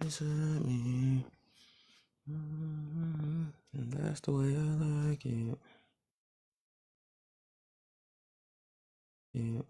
Beside me. And that's the way I like it. Yeah.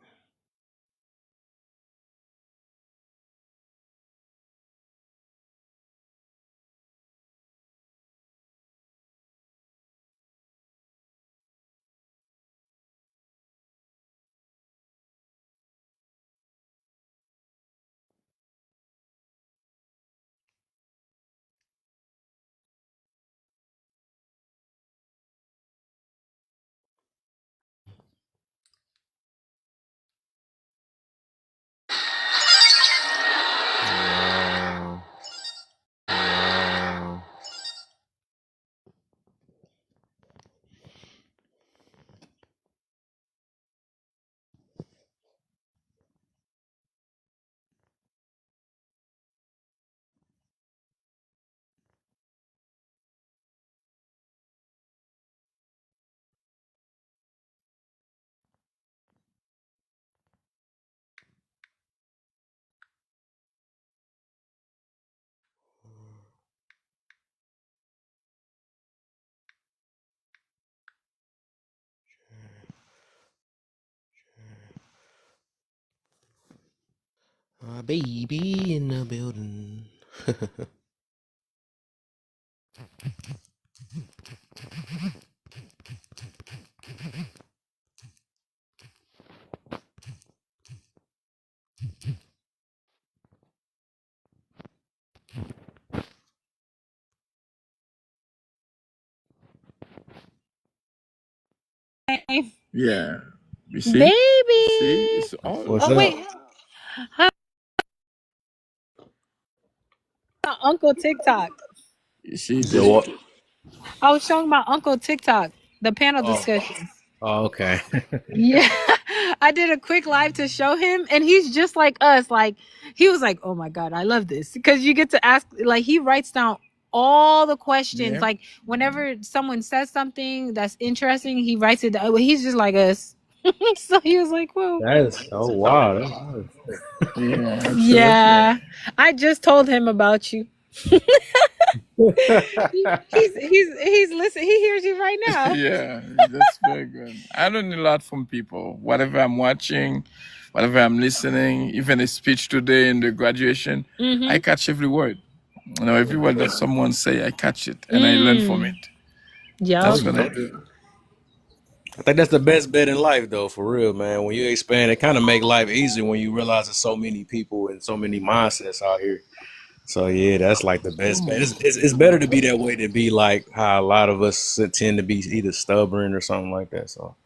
Wow. Wow. Baby in the building. Yeah. You see? Baby. See? It's all. What's Oh, up? wait. Hi, Uncle TikTok. You see Yo, this? what? I was showing my uncle TikTok, the panel Oh, discussion. okay. Yeah. I did a quick live to show him, and he's just like us. Like, he was like, oh my God, I love this. Because you get to ask, like, he writes down all the questions. Yeah. Like, whenever someone says something that's interesting, he writes it down. He's just like us. So he was like, whoa. Wow. That's nice. Yeah, absolutely. Yeah. I just told him about you. He's listening. He hears you right now. Yeah, that's very good. I learn a lot from people. Whatever I'm watching, whatever I'm listening, even a speech today in the graduation, I catch every word. You know, every word that someone say, I catch it and I learn from it. Yeah. That's what I do. I think that's the best bet in life, though, for real, man. When you expand, it kind of make life easier when you realize there's so many people and so many mindsets out here. So yeah, that's like the best bet. It's better to be that way than be like how a lot of us tend to be either stubborn or something like that. So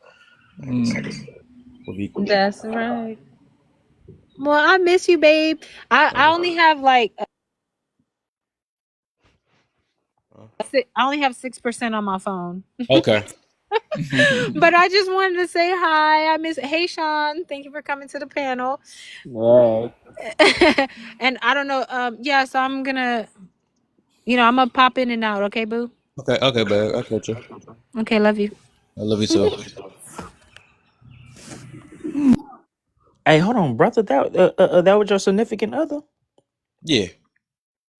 I guess we'll be cool. That's right. Well, I miss you, babe. I only have like I only have 6% on my phone. Okay. But I just wanted to say hi. I miss. Hey, Sean. Thank you for coming to the panel. Right. And I don't know. Yeah. So I'm gonna. I'm gonna pop in and out. Okay, boo. Okay. Okay, babe. I catch you. Okay. Love you. I love you too. Hey, hold on, brother. That was your significant other? Yeah.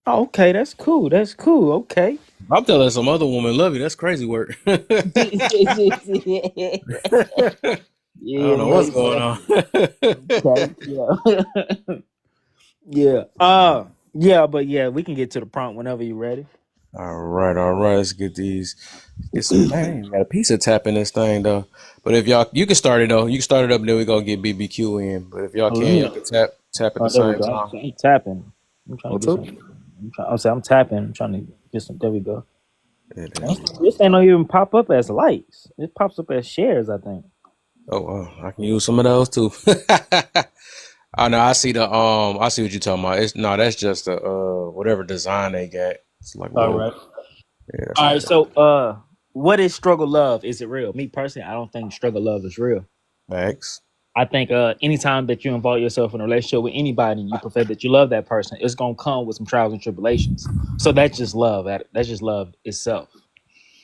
Oh, okay, that's cool. That's cool. Okay. I'm telling some other woman love you. That's crazy work. I Yeah, don't know what's man. going on. Okay. Yeah. Yeah. Yeah, but yeah, we can get to the prompt whenever you're ready. All right. Let's get these. Get some. Man, got a pizza tap in this thing though. But if y'all, you can start it though. You can start it up, and then we gonna get BBQ in. But if y'all Oh, let can, me. y'all can tap at Oh, the there we same go. time. I'm tapping. I'm trying to What's get up? some. I'm tapping. I'm trying to get some. There we go. Yeah, This thing don't even pop up as likes. It pops up as shares, I think. oh, I can use some of those too. Oh no, I see I see what you're talking about. That's just a whatever design they got. It's like All little, right. yeah, that's All what right. So, what is struggle love? Is it real? Me personally, I don't think struggle love is real. facts. I think anytime that you involve yourself in a relationship with anybody and you prefer that you love that person, it's gonna come with some trials and tribulations. So that's just love. That's just love itself.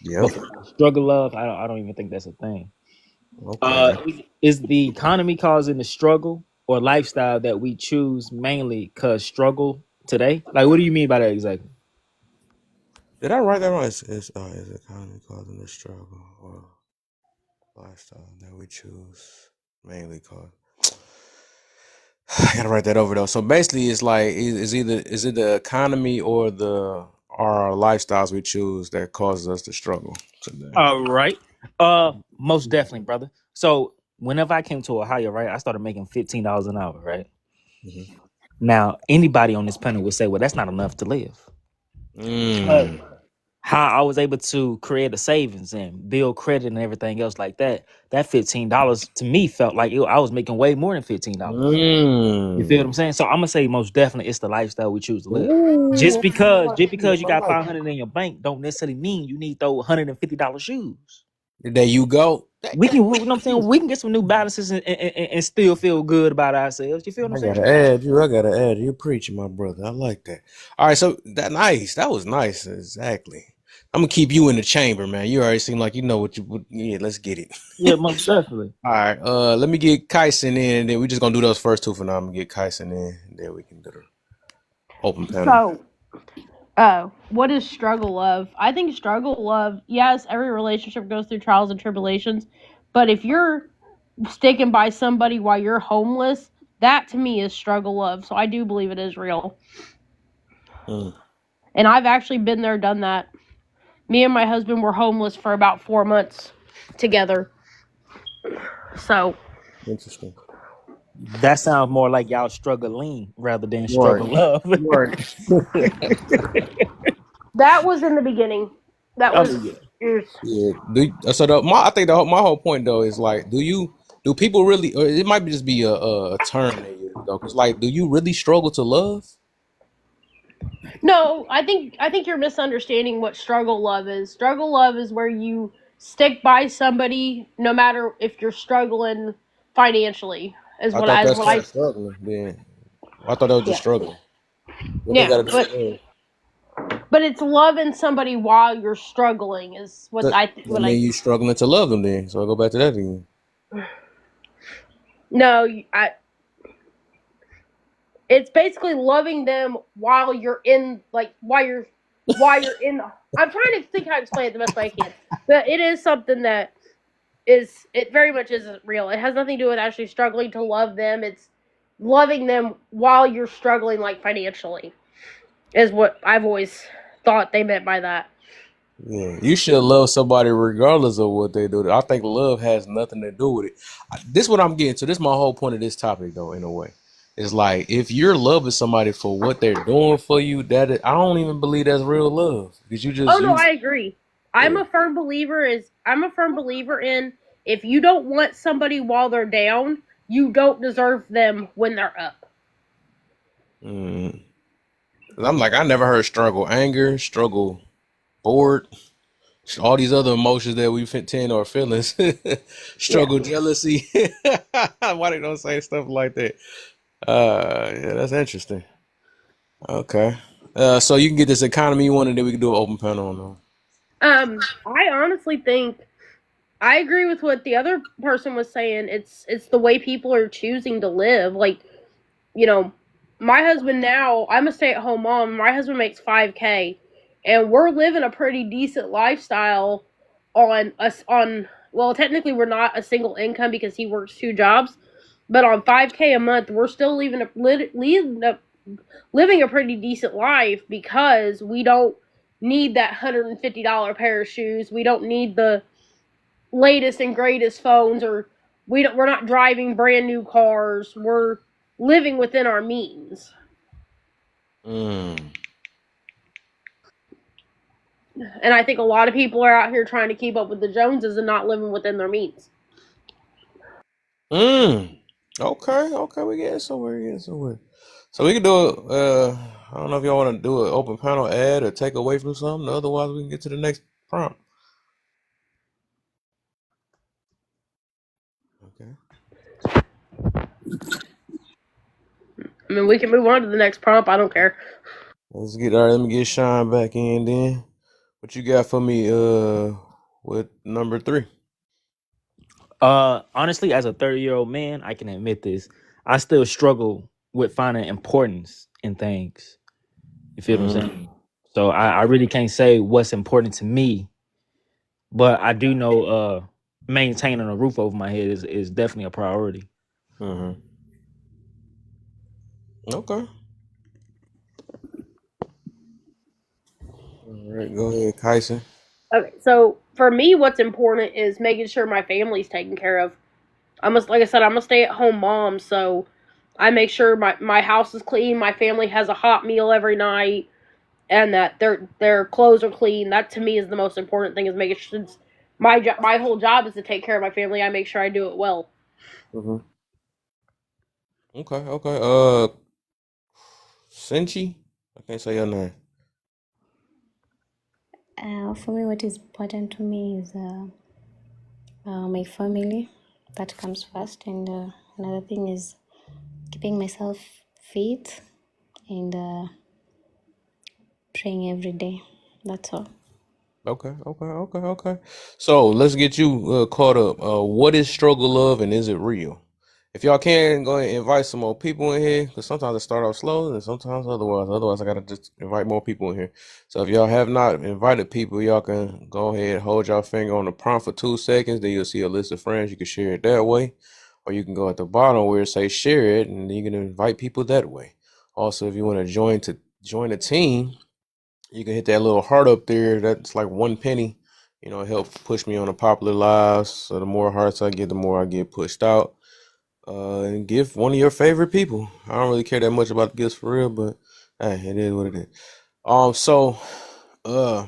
Yep. But struggle love, I don't even think that's a thing. Okay. Is the economy causing the struggle or lifestyle that we choose mainly cause struggle today? Like, what do you mean by that exactly? Did I write that wrong? Is economy causing the struggle or lifestyle that we choose mainly cause? I gotta write that over though. So basically, it's like is it the economy or the our lifestyles we choose that causes us to struggle today? All right. Most definitely, brother. So whenever I came to Ohio, right, I started making $15 an hour, right? Mhm. Now, anybody on this panel would say, well, that's not enough to live. But Mm. how I was able to create a savings and build credit and everything else like that, that $15 to me felt like I was making way more than $15. You feel what I'm Mm. saying? So I'm gonna say most definitely it's the lifestyle we choose to live. Ooh, Just because you I got like 500 in your bank don't necessarily mean you need those $150 shoes. it. There you go. You know what I'm saying? We can get some new balances and still feel good about ourselves. You feel what I'm I saying? gotta add you. I gotta add you. Preaching, my brother. I like that. All right, so that nice. That was nice. Exactly. I'm gonna keep you in the chamber, man. You already seem like you know yeah, let's get it. Yeah, most definitely. All right. Let me get Kyson in, and then we're just gonna do those first two for now. I'm gonna get Kyson in, and then we can do the open panel. So, what is struggle love? I think struggle love, yes, every relationship goes through trials and tribulations, but if you're sticking by somebody while you're homeless, that to me is struggle love. So I do believe it is real. Mm. And I've actually been there, done that. Me and my husband were homeless for about 4 months together. So, Interesting. That sounds more like y'all struggling rather than Right. struggle love. Right. that was in the beginning. That I was mean, yeah. Yeah. I think my whole point though is like, do people really, or it might be just be a term they use though, because like, do you really struggle to love? No, I think you're misunderstanding what struggle love is. Struggle love is where you stick by somebody no matter if you're struggling financially. Is I what thought I is that's what called I struggling. Then I thought that was just yeah struggling. What they yeah. got to do with love? But it's loving somebody while you're struggling is what That, I that mean you struggling to love them then. So I go back to that again. no I. It's basically loving them while you're in while you're in. I'm trying to think how to explain it the best way I can, but it is something that it very much isn't real. It has nothing to do with actually struggling to love them. It's loving them while you're struggling, like financially, is what I've always thought they meant by that. Yeah, you should love somebody regardless of what they do. I think love has nothing to do with it. This is what I'm getting to. This is my whole point of this topic, though. In a way, it's like if you're loving somebody for what they're doing for you, I don't even believe that's real love because you Oh just no, you. I agree. Yeah. I'm a firm believer in if you don't want somebody while they're down, you don't deserve them when they're up. Mm. I'm like I never heard struggle, anger, struggle, bored, all these other emotions that we tend or feelings, Yeah. struggle, jealousy. Why they don't say stuff like that? Yeah, that's interesting. Okay. So you can get this economy one, and then we can do an open panel on them. I honestly think I agree with what the other person was saying. It's the way people are choosing to live. Like, you know, my husband now, I'm a stay-at-home mom. My husband makes 5K and we're living a pretty decent lifestyle on us on well, technically we're not a single income because he works 2 jobs, but on 5K a month, we're still living a pretty decent life because we don't need that $150 pair of shoes. We don't need the latest and greatest phones, or we're not driving brand new cars. We're living within our means. Mm. And I think a lot of people are out here trying to keep up with the Joneses and not living within their means. Mm. Okay. Okay. We getting somewhere. We getting somewhere. So we can do a. I don't know if y'all want to do an open panel ad or take away from something. Otherwise, we can get to the next prompt. Okay. I mean, we can move on to the next prompt. I don't care. Let's get all right. Let me get Sean back in then. What you got for me? With number 3? Honestly, as a 30-year-old man, I can admit this. I still struggle with finding importance in things. You feel what I'm saying? So I really can't say what's important to me, but I do know maintaining a roof over my head is definitely a priority. Mm-hmm. Okay. All right, go ahead, Kyson. Okay, so for me, what's important is making sure my family's taken care of. Like I said, I'm a stay-at-home mom, so I make sure my house is clean, my family has a hot meal every night, and that their clothes are clean. That to me is the most important thing. Is making sure my whole job is to take care of my family. I make sure I do it well. Mm-hmm. Okay, okay. Senchi? I can't say your name. For me, what is important to me is my family. That comes first, and another thing is keeping myself fit and praying every day. That's all. Okay, okay, okay, okay. So let's get you caught up. What is struggle love and is it real? If y'all can, go ahead and invite some more people in here because sometimes I start off slow and sometimes otherwise I gotta just invite more people in here. So if y'all have not invited people, y'all can go ahead and hold your finger on the prompt for 2 seconds. Then you'll see a list of friends. You can share it that way, or you can go at the bottom where it says share it, and then you can invite people that way. Also, if you want to join a team, you can hit that little heart up there. That's like 1 penny. You know, it helps push me on the popular lives. So the more hearts I get, the more I get pushed out. And give one of your favorite people. I don't really care that much about the gifts for real, but hey, it is what it is. So, uh,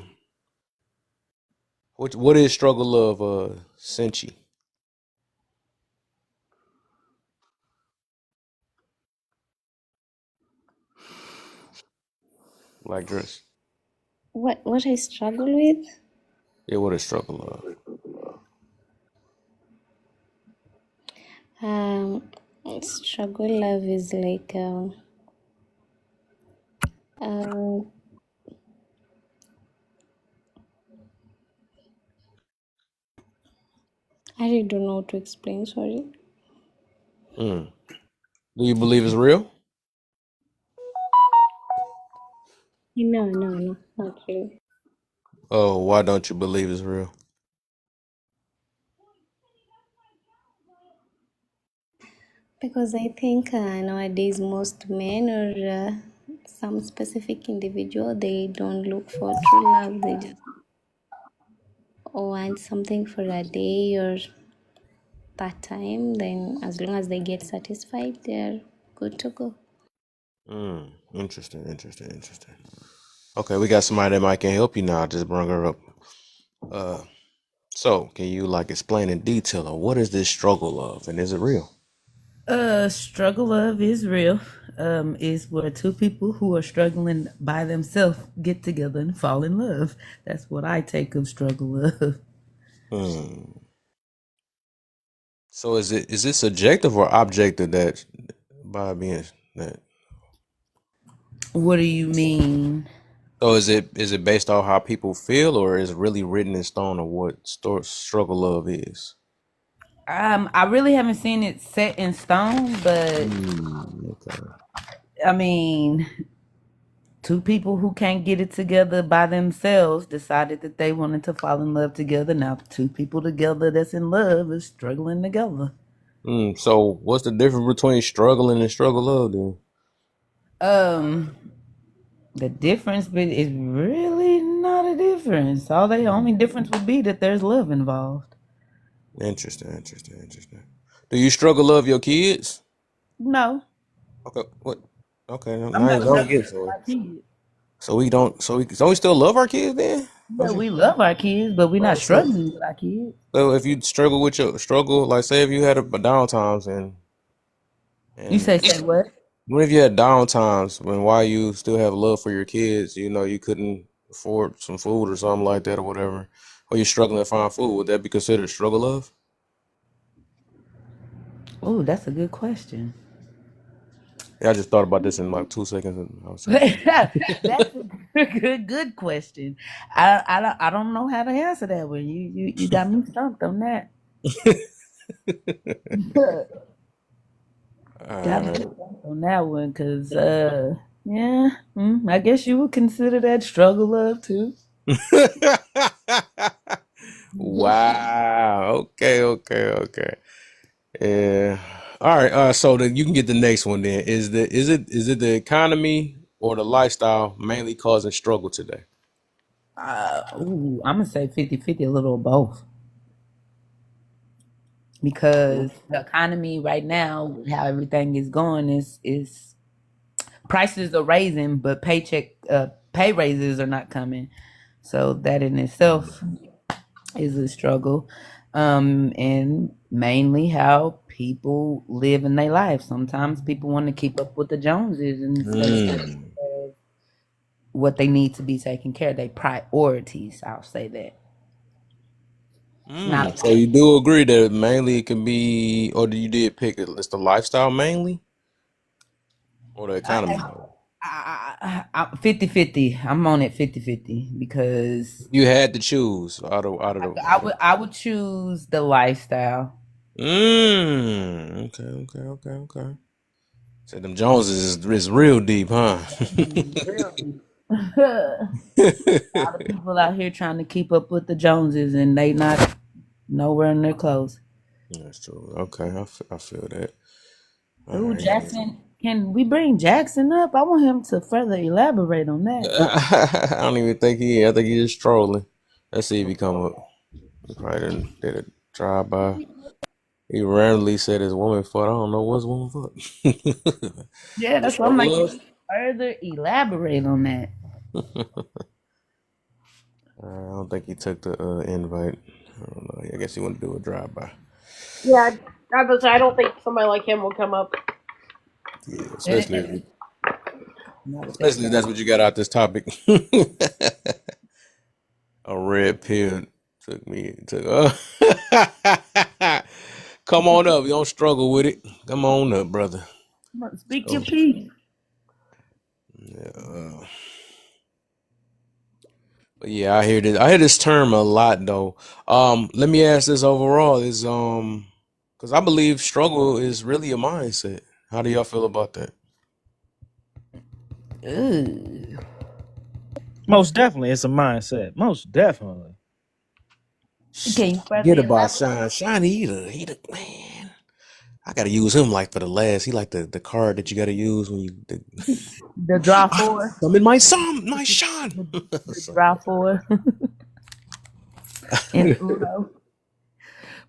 what is struggle of Senchi? Black dress. What I struggle with? Yeah, what is struggle of? Struggle love is like um, I really don't know how to explain. Sorry. Mm. Do you believe it's real? No, not really. Oh, why don't you believe it's real? Because I think nowadays most men or some specific individual, they don't look for true love. They just want something for a day or that time. Then as long as they get satisfied, they're good to go. Interesting, interesting, interesting. Okay, we got somebody that might can help you now. I just brought her up. So can you like explain in detail of what is this struggle of and is it real? Struggle love is real. Is where two people who are struggling by themselves get together and fall in love. That's what I take of struggle love. Hmm. So is it subjective or objective that by being that? What do you mean? So is it based off how people feel or is it really written in stone of what struggle love is? I really haven't seen it set in stone, but Okay. I mean, two people who can't get it together by themselves decided that they wanted to fall in love together. Now, two people together that's in love is struggling together. So what's the difference between struggling and struggle love then? Um, the difference is really not a difference. The only difference would be that there's love involved. Interesting, interesting, interesting. Do you struggle love your kids? No, Okay, what? Okay, I'm now I not don't struggling get with to it. my kids. So we don't. So we still love our kids then? Yeah, we love our kids, but we're not Right. So struggling with our kids. if you struggle with your struggle, like say if you had a down times You and say what? what if you had down times when while you still have love for your kids, you know you couldn't afford some food or something like that or whatever, or you're struggling to find food, would that be considered struggle love? Oh, that's a good question. Yeah, I just thought about this in like 2 seconds. And I was saying, That's a good question. I don't know how to answer that one. You got me stumped on that. Got me stumped on that one because yeah, I guess you would consider that struggle love too. wow. Okay. Yeah. All right. So you can get the next one. Then is it the economy or the lifestyle mainly causing struggle today? I'm gonna say 50-50, a little of both. Because the economy right now, how everything is going, is prices are raising, but pay raises are not coming. So that in itself is a struggle, and mainly how people live in their life. Sometimes people want to keep up with the Joneses instead of Mm. what they need to be taken care of. Their priorities, I'll say that. It's not. So you do agree that mainly it can be, or you did pick it? It's the lifestyle mainly, or the economy? 50-50. I'm on it 50-50 because You had to choose out of the. I would choose the lifestyle. Okay. So them Joneses is real deep, huh? A lot of people out here trying to keep up with the Joneses and they not nowhere in their clothes. That's true. Okay, I feel that. All Ooh, right. Jackson, can we bring Jackson up? I want him to further elaborate on that. I don't even think I think he's just trolling. Let's see if he come up. He probably did a drive by. He randomly said his woman foot. I don't know what's woman foot. Yeah, that's what I'm like. Further elaborate on that. I don't think he took the invite. I don't know. I guess he wanted to do a drive by. Yeah, I don't think somebody like him will come up. Yeah, especially if that's what you got out this topic. A red pill took me. Come on up. You don't struggle with it. Come on up, brother. Speak your piece. Yeah. But yeah, I hear this. I hear this term a lot though. Let me ask this overall is because I believe struggle is really a mindset. How do y'all feel about that? Ooh. Most definitely, it's a mindset. Most definitely. Okay, Forget about Shine. Shiny, he the man. I gotta use him like for the last. He like the card that you gotta use when you the draw four. Summon my Sean. The draw four. And Uno.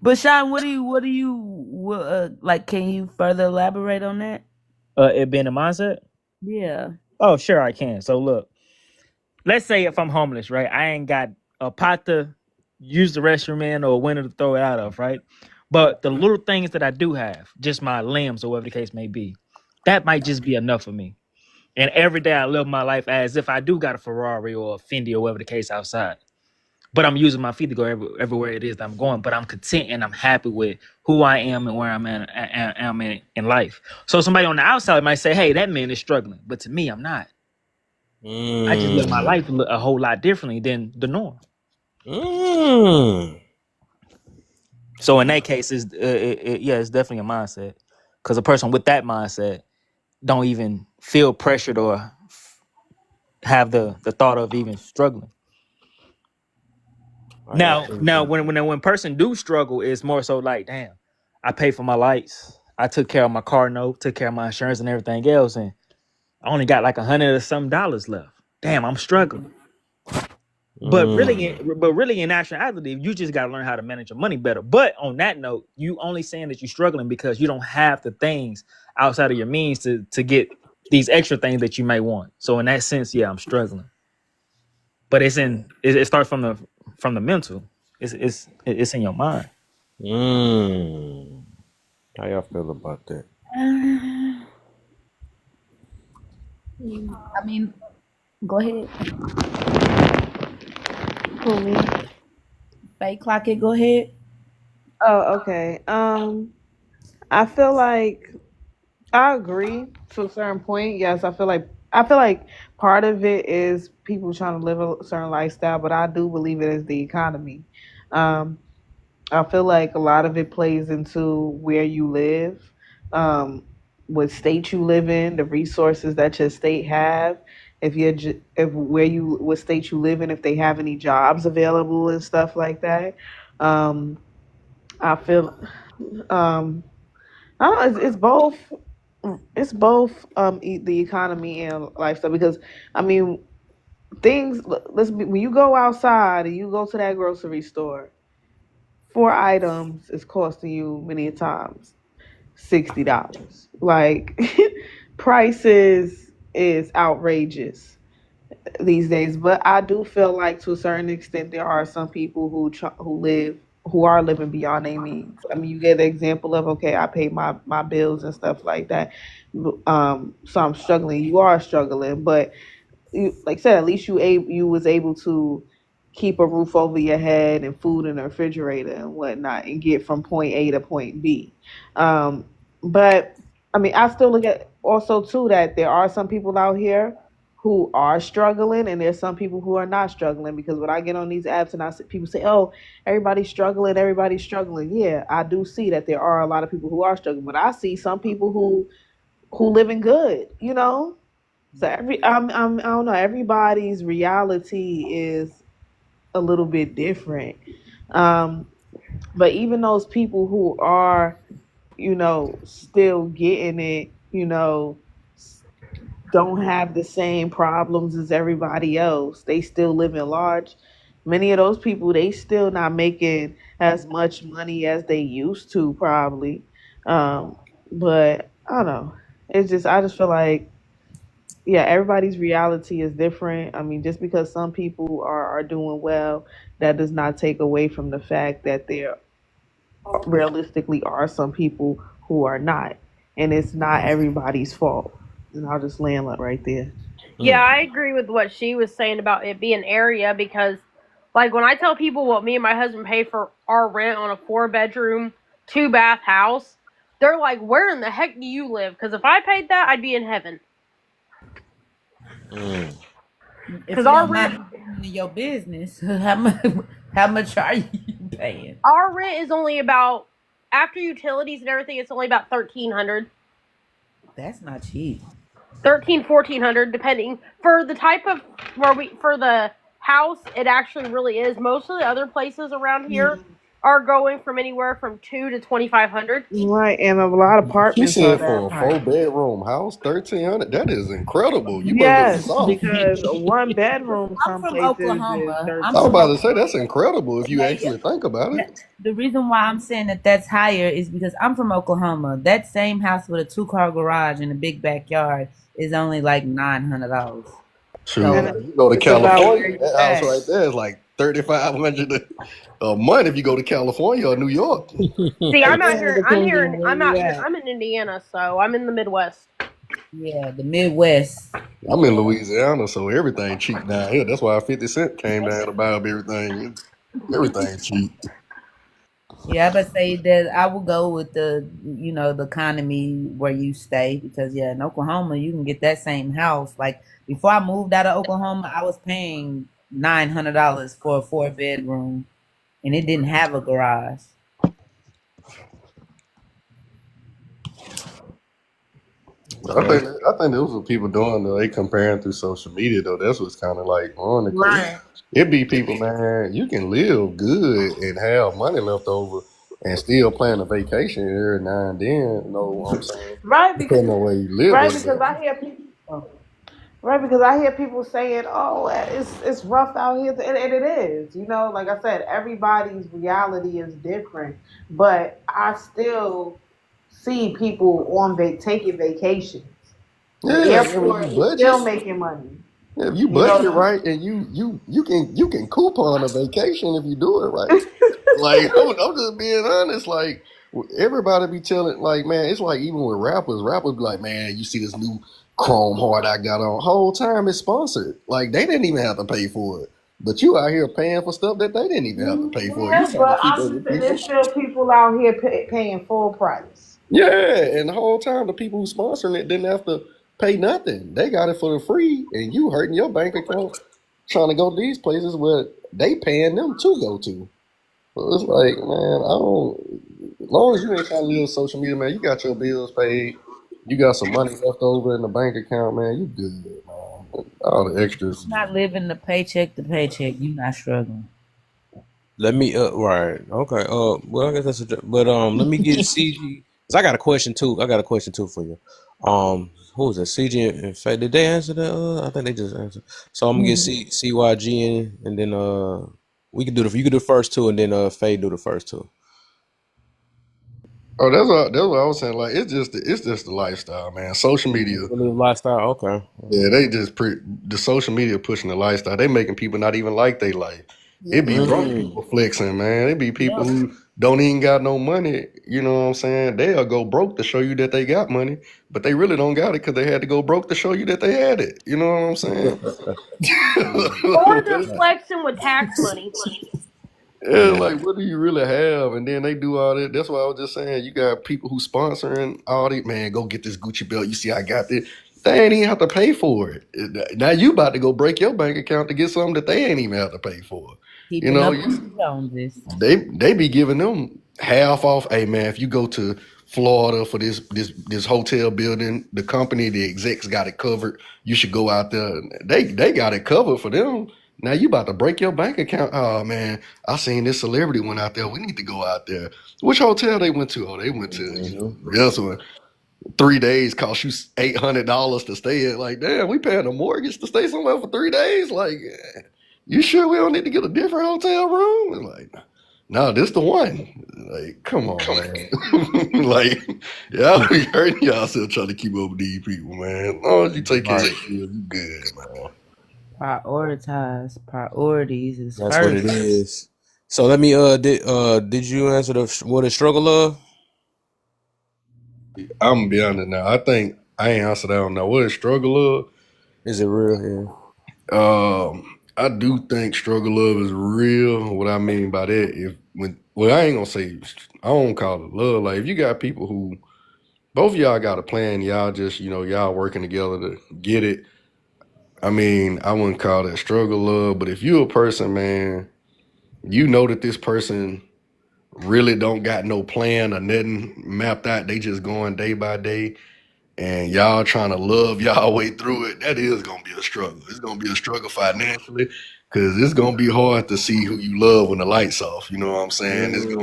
But Sean, what do you like? Can you further elaborate on that? It being a mindset? Yeah. Oh, sure I can. So look, let's say if I'm homeless, right? I ain't got a pot to use the restroom in or a window to throw it out of, right? But the little things that I do have, just my limbs or whatever the case may be, that might just be enough for me. And every day I live my life as if I do got a Ferrari or a Fendi or whatever the case outside. But I'm using my feet to go everywhere it is that I'm going. But I'm content and I'm happy with who I am and where I'm in life. So somebody on the outside might say, hey, that man is struggling. But to me, I'm not. I just live my life a whole lot differently than the norm. So in that case, it's definitely a mindset. Because a person with that mindset don't even feel pressured or have the thought of even struggling. Now, when person do struggle, it's more so like, damn, I paid for my lights, I took care of my car note, took care of my insurance and everything else, and I only got like $100 or some dollars left. Damn, I'm struggling. But really, in actuality, you just gotta learn how to manage your money better. But on that note, you only saying that you're struggling because you don't have the things outside of your means to get these extra things that you may want. So in that sense, yeah, I'm struggling. But it starts from the mental. It's in your mind. How y'all feel about that? I mean, go ahead. Who, me? Fake clock it. Go ahead. Oh, okay. I I feel like I agree to a certain point. Yes, I feel like part of it is people trying to live a certain lifestyle, but I do believe it is the economy. Um, I feel like a lot of it plays into where you live, um, what state you live in, the resources that your state have, if what state you live in, if they have any jobs available and stuff like that. Um, I feel, um, I don't know, it's both. It's both the economy and lifestyle because I mean things. When you go outside and you go to that grocery store, 4 items is costing you many a times $60. Like prices is outrageous these days. But I do feel like to a certain extent there are some people who are living beyond their means. I mean, you get the example of okay, I pay my bills and stuff like that. So I'm struggling. You are struggling, but like I said, at least you was able to keep a roof over your head and food in the refrigerator and whatnot, and get from point A to point B. Um, but I mean, I still look at also too that there are some people out here who are struggling, and there's some people who are not struggling. Because when I get on these apps and I see people say, "Oh, everybody's struggling, everybody's struggling," yeah, I do see that there are a lot of people who are struggling, but I see some people who living good, you know. So I don't know. Everybody's reality is a little bit different. Um, but even those people who are, still getting it, don't have the same problems as everybody else. They still live in large. Many of those people, they still not making as much money as they used to, probably. Um, but I don't know. I just feel like yeah, everybody's reality is different. I mean, just because some people are doing well, that does not take away from the fact that there realistically are some people who are not. And it's not everybody's fault. And I'll just land right there. Yeah, I agree with what she was saying about it being area because, like, when I tell people what me and my husband pay for our rent on a 4-bedroom, 2-bath house, they're like, where in the heck do you live? Because if I paid that, I'd be in heaven. Mm. If Because you our don't rent, mind me getting into your business, how much are you paying? our rent is only about, after utilities and everything, it's only about $1,300. That's not cheap. $1,400, depending for the type of for the house. It actually really is. Most of the other places around here are going from anywhere from $2,000 to $2,500. Right, and a lot of She apartments are said that for a price. 4 bedroom house, 1,300. That is incredible. You must live in the Yes, South. because a one bedroom I'm some from places is Oklahoma. I'm I was from 13. about to say Oklahoma. that's incredible if you actually think about it. The reason why I'm saying that that's higher is because I'm from Oklahoma. That same house with a 2-car garage and a big backyard is only like $900. Shoot, And So you go to it's about where California, you that house at. right there is like 3,500 a month if you go to California or New York. See, I'm out Yeah, here. I'm depending here. on where I'm you out here. at. I'm in Indiana, so I'm in the Midwest. yeah, the Midwest. I'm in Louisiana, so everything cheap down here. That's why 50 Cent came down to buy up everything. Everything cheap. Yeah, I would say that I will go with the economy where you stay because yeah, in Oklahoma you can get that same house. Like before I moved out of Oklahoma, I was paying $900 for a 4-bedroom, and it didn't have a garage. I think those what people doing though. They comparing through social media though. That's what's kind of like on it. 'Cause Right. it be people, man. You can live good and have money left over and still plan a vacation every now and then. You know what I'm saying? Right, Depending on where you live right, at. because I hear people. Oh. Right, because I hear people saying, "Oh, it's rough out here," and it is. Like I said, everybody's reality is different, but I still see people taking vacations. The Yeah, if airport you is still budget, making money. yeah, if you You budget know, right and you can coupon a vacation if you do it right. Like I'm just being honest. Like everybody be telling, like man, it's like even with rappers be like, man, you see this new Chrome Heart I got on. Whole time it's sponsored. Like they didn't even have to pay for it, but you out here paying for stuff that they didn't even have to pay for. You yeah, trying to but keep I'm up just with saying, people. there's still people out here paying full price. Yeah, and the whole time the people who sponsoring it didn't have to pay nothing. They got it for the free, and you hurting your bank account trying to go to these places where they paying them to go to. So it's like, man, I don't. As long as you ain't trying to live social media, man, you got your bills paid, you got some money left over in the bank account, man, you good, man. All the extras. Not living the paycheck to paycheck. You not struggling. Let me right. Okay. Well, I guess that's but let me get CG. Cause I got a question too. I got a question too for you. Who was that? CG and Faye. Did they answer that? I think they just answered. So I'm gonna get CYG in, and then we can do the you can do the first two, and then Faye do the first two. Oh, that's what I was saying. Like, it's just the lifestyle, man. Social media, Live lifestyle. Okay. yeah, they just the social media pushing the lifestyle. They making people not even like they life. It be broke people flexing, man. It be people who don't even got no money. You know what I'm saying? They'll go broke to show you that they got money, but they really don't got it because they had to go broke to show you that they had it. You know what I'm saying? Or they're flexing with tax money. Yeah, like what do you really have? And then they do all that. That's why I was just saying you got people who sponsoring all these. Man, go get this Gucci belt. You see, I got this. They ain't even have to pay for it. Now you about to go break your bank account to get something that they ain't even have to pay for. You Keeping know, up with the Joneses. they be giving them half off. Hey man, if you go to Florida for this hotel building, the company, the execs got it covered. You should go out there. They got it covered for them. Now you about to break your bank account. Oh man, I seen this celebrity went out there. We need to go out there. Which hotel they went to? Oh, they went to this one. 3 days cost you $800 to stay at. Like, damn, we paying a mortgage to stay somewhere for 3 days. Like, you sure we don't need to get a different hotel room? It's like, no, this the one. Like, come on, man. Like, y'all be hurting y'all still trying to keep up with these people, man. As long as you take care of yourself, you good, man. Prioritize. Priorities is That's what it first. is. So let me did you answer what is struggle of? I'm gonna be honest now. I think I ain't answered that on that. What is struggle of? Is it real? I do think struggle love is real. What I mean by that, I ain't gonna say I don't call it love. Like if you got people who both of y'all got a plan, y'all just y'all working together to get it. I mean, I wouldn't call that struggle love, but if you a person, man, you know that this person really don't got no plan or nothing mapped out. They just going day by day, and y'all trying to love y'all way through it. That is gonna be a struggle. It's gonna be a struggle financially because it's gonna be hard to see who you love when the lights off. You know what I'm saying? You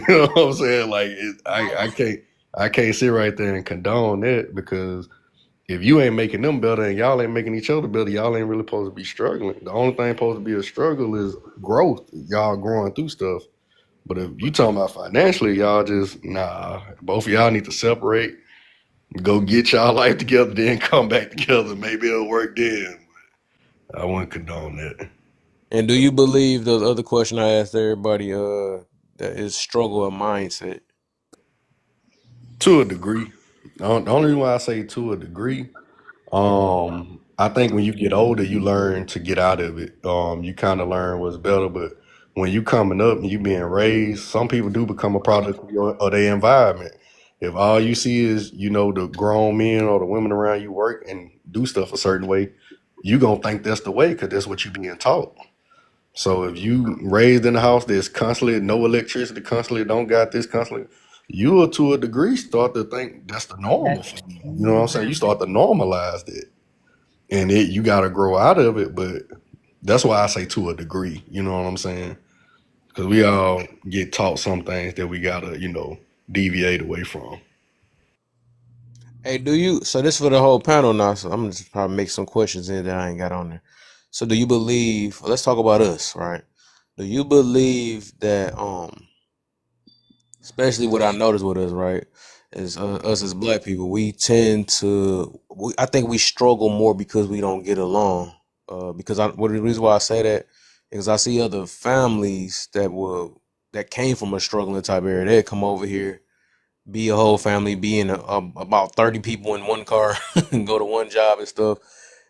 know what I'm saying? Like I can't sit right there and condone that because if you ain't making them better and y'all ain't making each other better, y'all ain't really supposed to be struggling. The only thing supposed to be a struggle is growth. Y'all growing through stuff. But if you talking about financially, y'all just both of y'all need to separate, go get y'all life together, then come back together. Maybe it'll work then. But I wouldn't condone that. And do you believe the other question I asked everybody that is struggle of mindset? To a degree. The only reason why I say to a degree, I think when you get older, you learn to get out of it. You kind of learn what's better, but when you coming up and you being raised, some people do become a product of their environment. If all you see is, the grown men or the women around you work and do stuff a certain way, you gonna think that's the way because that's what you being taught. So if you raised in a house that's constantly no electricity, constantly don't got this, constantly, you will to a degree start to think that's the normal for you. You know what I'm saying? You start to normalize it, and you got to grow out of it. But that's why I say to a degree. You know what I'm saying? Because we all get taught some things that we gotta, deviate away from. Hey, so this for the whole panel now, so I'm gonna just probably make some questions in that I ain't got on there. So do you believe, let's talk about us, right? Do you believe that especially what I noticed with us, right, is us as black people, we tend to, I think we struggle more because we don't get along. Because the reason why I say that is I see other families that came from a struggling type area. They'd come over here, be a whole family, be in about 30 people in one car, and go to one job and stuff.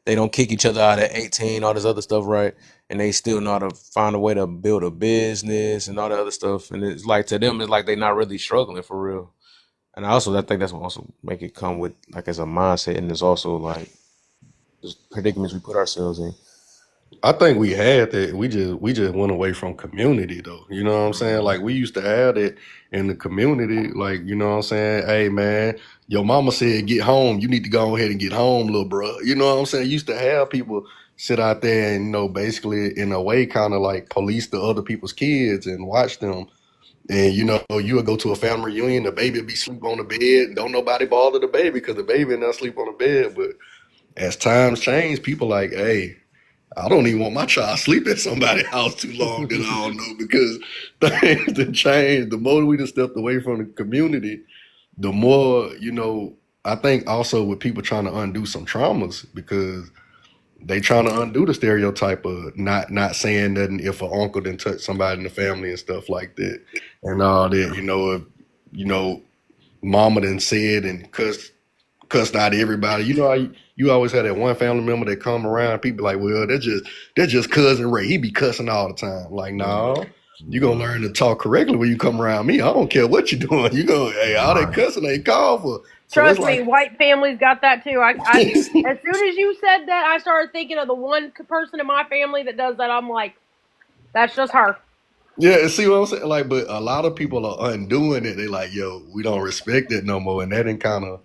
They don't kick each other out at 18, all this other stuff, right? And they still know how to find a way to build a business and all that other stuff. And it's like to them, it's like they're not really struggling for real. And I think that's what also make it come with like as a mindset, and it's also like just predicaments we put ourselves in. I think we had that. We just went away from community though. You know what I'm saying? Like we used to have it in the community. Like, you know what I'm saying? Hey man, your mama said get home. You need to go ahead and get home, little bro. You know what I'm saying? Used to have people sit out there and, basically in a way kind of like police the other people's kids and watch them. And you would go to a family reunion, the baby would be sleep on the bed, don't nobody bother the baby because the baby not sleep on the bed. But as times change, people like, hey, I don't even want my child sleep at somebody's house too long that I don't know because things that change. The more we just stepped away from the community, the more, I think also with people trying to undo some traumas because they trying to undo the stereotype of not saying nothing if an uncle didn't touch somebody in the family and stuff like that. And all that, if, you know, mama done said and cussed out everybody. You know how you always had that one family member that come around, people like, well, that's just cousin Ray. He be cussing all the time. Like, no, you gonna learn to talk correctly when you come around me. I don't care what you're doing. You go, hey, all that cussing ain't called for. So Trust it's me, like white families got that too. I as soon as you said that, I started thinking of the one person in my family that does that. I'm like, that's just her. yeah, and see what I'm saying? Like, but a lot of people are undoing it. They like, yo, we don't respect it no more. And that didn't kind of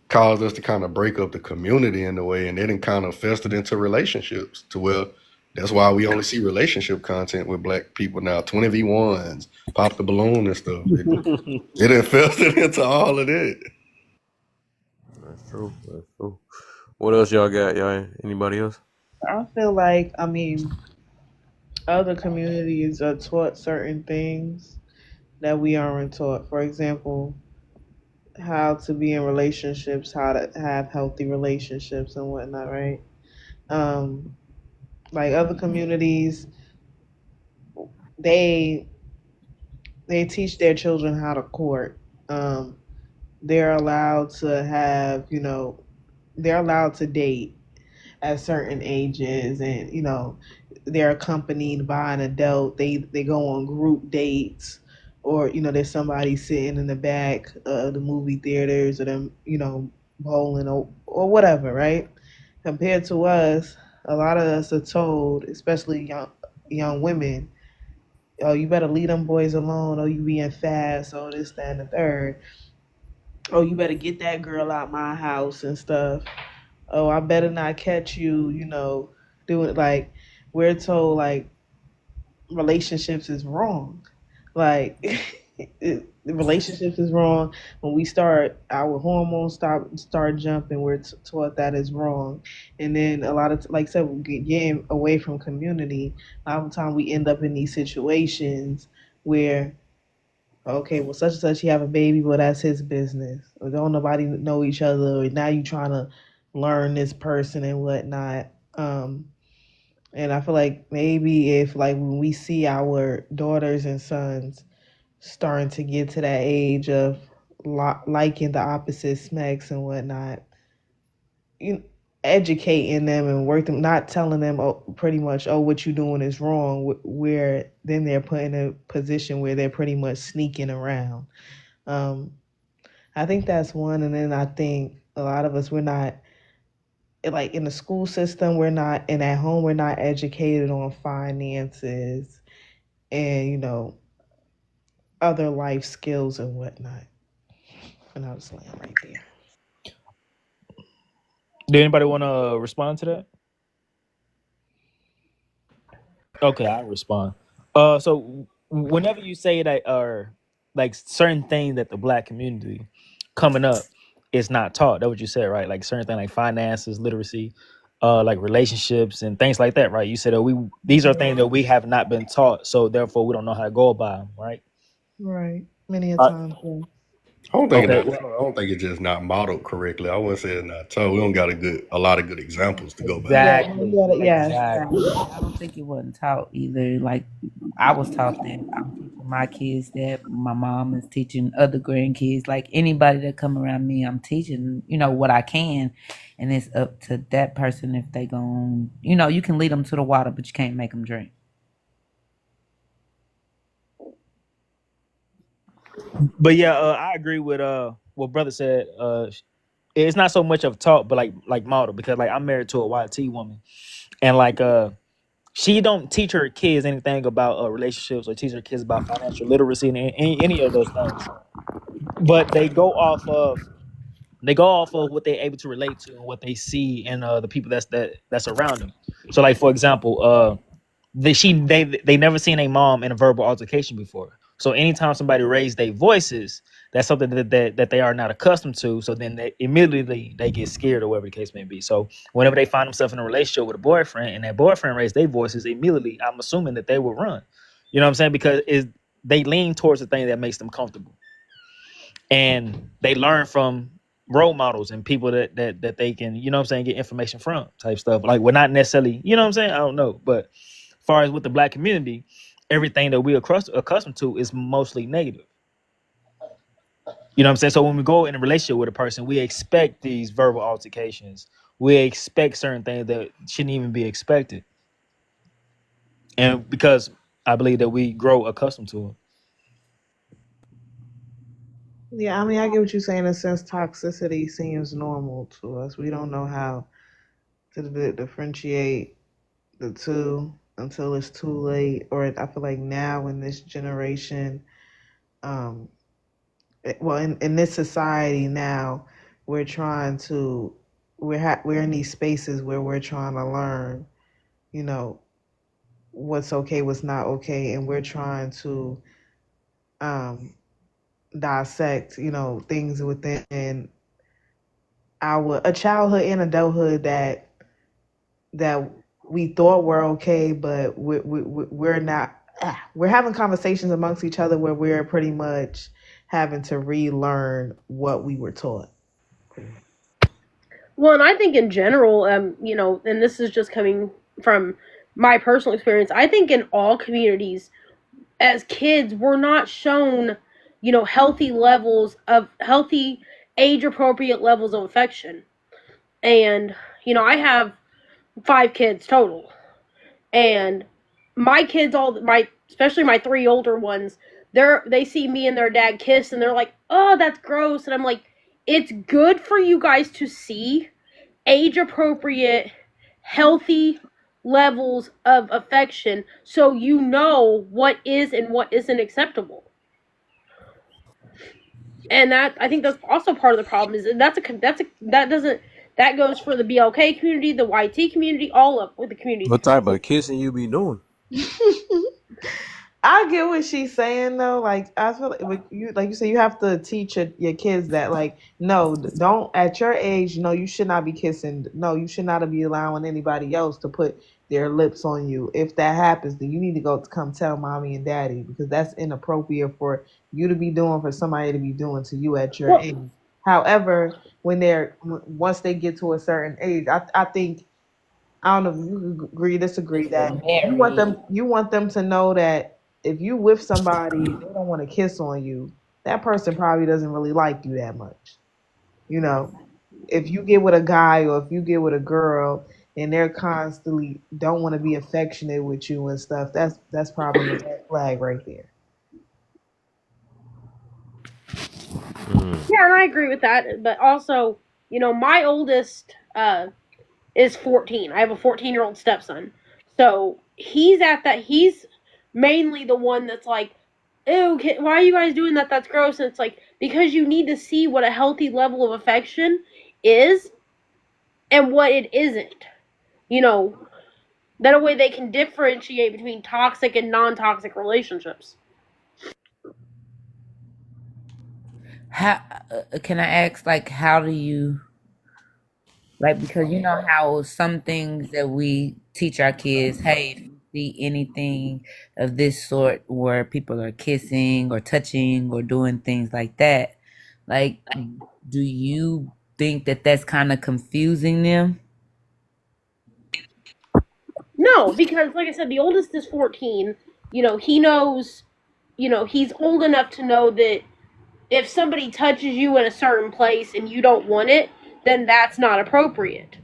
caused us to kind of break up the community in a way, and it didn't kind of festered into relationships to where that's why we only see relationship content with black people now. 20v1s, pop the balloon and stuff. It infested into all of that. That's true. That's true. What else y'all got? Y'all anybody else? I feel like, I mean, other communities are taught certain things that we aren't taught. For example, how to be in relationships, how to have healthy relationships and whatnot, right? Um, like other communities, they they teach their children how to court. Um, they're allowed to have, they're allowed to date at certain ages, and they're accompanied by an adult. They go on group dates, or there's somebody sitting in the back of the movie theaters, or them bowling, or whatever, right? Compared to us, a lot of us are told, especially young women, oh, you better leave them boys alone, oh, you being fast, oh, this, that, and the third, oh, you better get that girl out my house and stuff, oh, I better not catch you, doing, like, we're told, like, relationships is wrong. Like, relationships is wrong. When we start, our hormones start jumping. We're taught that is wrong, and then a lot of, like I said, we getting away from community. A lot of the time, we end up in these situations where, okay, well, such and such, he have a baby, well, that's his business. Or don't nobody know each other. Or now you trying to learn this person and whatnot. And I feel like maybe if, like, when we see our daughters and sons starting to get to that age of liking the opposite sex and whatnot, you educating them and work them, not telling them, oh, pretty much, oh, what you doing is wrong, where then they're put in a position where they're pretty much sneaking around. Um, I think that's one. And then I think a lot of us, we're not, like, in the school system, we're not, and at home, we're not educated on finances and, other life skills and whatnot. And I'll just land right there. Do anybody want to respond to that? Okay, I'll respond. So whenever you say that, or like certain things that the black community coming up is not taught, that's what you said, right? Like certain things like finances, literacy, like relationships and things like that, right? You said that these are things that we have not been taught, so therefore we don't know how to go about them, right? Right. Many a Uh, time. Yeah. okay. I don't think it's just not modeled correctly. I wouldn't say it's not told. We don't got a lot of good examples to go by. Yeah. Exactly. Yes. Exactly. I don't think it wasn't taught either. Like I was taught that I'm teaching my kids that, my mom is teaching other grandkids. Like anybody that come around me, I'm teaching, what I can, and it's up to that person if they gon', you can lead them to the water, but you can't make them drink. But yeah, I agree with what brother said, it's not so much of talk, but like model, because like I'm married to a YT woman, and like she don't teach her kids anything about relationships or teach her kids about financial literacy and any of those things, but they go off of what they're able to relate to and what they see in the people that's around them. So like for example, they never seen a mom in a verbal altercation before. So anytime somebody raised their voices, that's something that they are not accustomed to. So then they immediately they get scared or whatever the case may be. So whenever they find themselves in a relationship with a boyfriend and that boyfriend raised their voices, immediately I'm assuming that they will run. You know what I'm saying? Because they lean towards the thing that makes them comfortable, and they learn from role models and people that they can, you know what I'm saying, get information from type stuff. Like we're not necessarily, you know what I'm saying? I don't know, but as far as with the black community, everything that we're accustomed to is mostly negative. You know what I'm saying? So when we go in a relationship with a person, we expect these verbal altercations. We expect certain things that shouldn't even be expected. And because I believe that we grow accustomed to it. Yeah, I mean, I get what you're saying. In a sense, toxicity seems normal to us. We don't know how to differentiate the two until it's too late. Or I feel like now in this generation, well, in this society now, we're trying to we're in these spaces where we're trying to learn, you know, what's okay, what's not okay, and we're trying to dissect, you know, things within a childhood and adulthood that we thought were okay, but we're not. We're having conversations amongst each other where we're pretty much having to relearn what we were taught. Well, and I think in general, you know, and this is just coming from my personal experience, I think in all communities, as kids, we're not shown, you know, healthy age appropriate levels of affection. And, you know, I have 5 kids total. And my kids, especially my 3 older ones, they see me and their dad kiss and they're like, oh, that's gross. And I'm like, it's good for you guys to see age appropriate, healthy levels of affection so you know what is and what isn't acceptable. And that, I think that's also part of the problem, is that goes for the BLK community, the YT community, all of with the community. What type of kissing you be doing? I get what she's saying though. Like I feel like you say, you have to teach your kids that, like, no, don't at your age. No, you should not be kissing. No, you should not be allowing anybody else to put their lips on you. If that happens, then you need to come tell mommy and daddy, because that's inappropriate for you to be doing, for somebody to be doing to you at your age. However, once they get to a certain age, I think, I don't know if you agree, disagree, that you want them to know that if you with somebody, they don't want to kiss on you, that person probably doesn't really like you that much. You know, if you get with a guy or if you get with a girl and they're constantly don't want to be affectionate with you and stuff, that's probably a red flag right there. Yeah, and I agree with that. But also, you know, my oldest is 14. I have a 14-year-old stepson. So he's mainly the one that's like, ew, why are you guys doing that? That's gross. And it's like, because you need to see what a healthy level of affection is and what it isn't. You know, that way they can differentiate between toxic and non-toxic relationships. How can I ask, like, how do you, like, because you know how some things that we teach our kids, hey, if you see anything of this sort where people are kissing or touching or doing things like that, like, do you think that that's kind of confusing them? No, because like I said, the oldest is 14. You know, he knows, you know, he's old enough to know that if somebody touches you in a certain place and you don't want it, then that's not appropriate.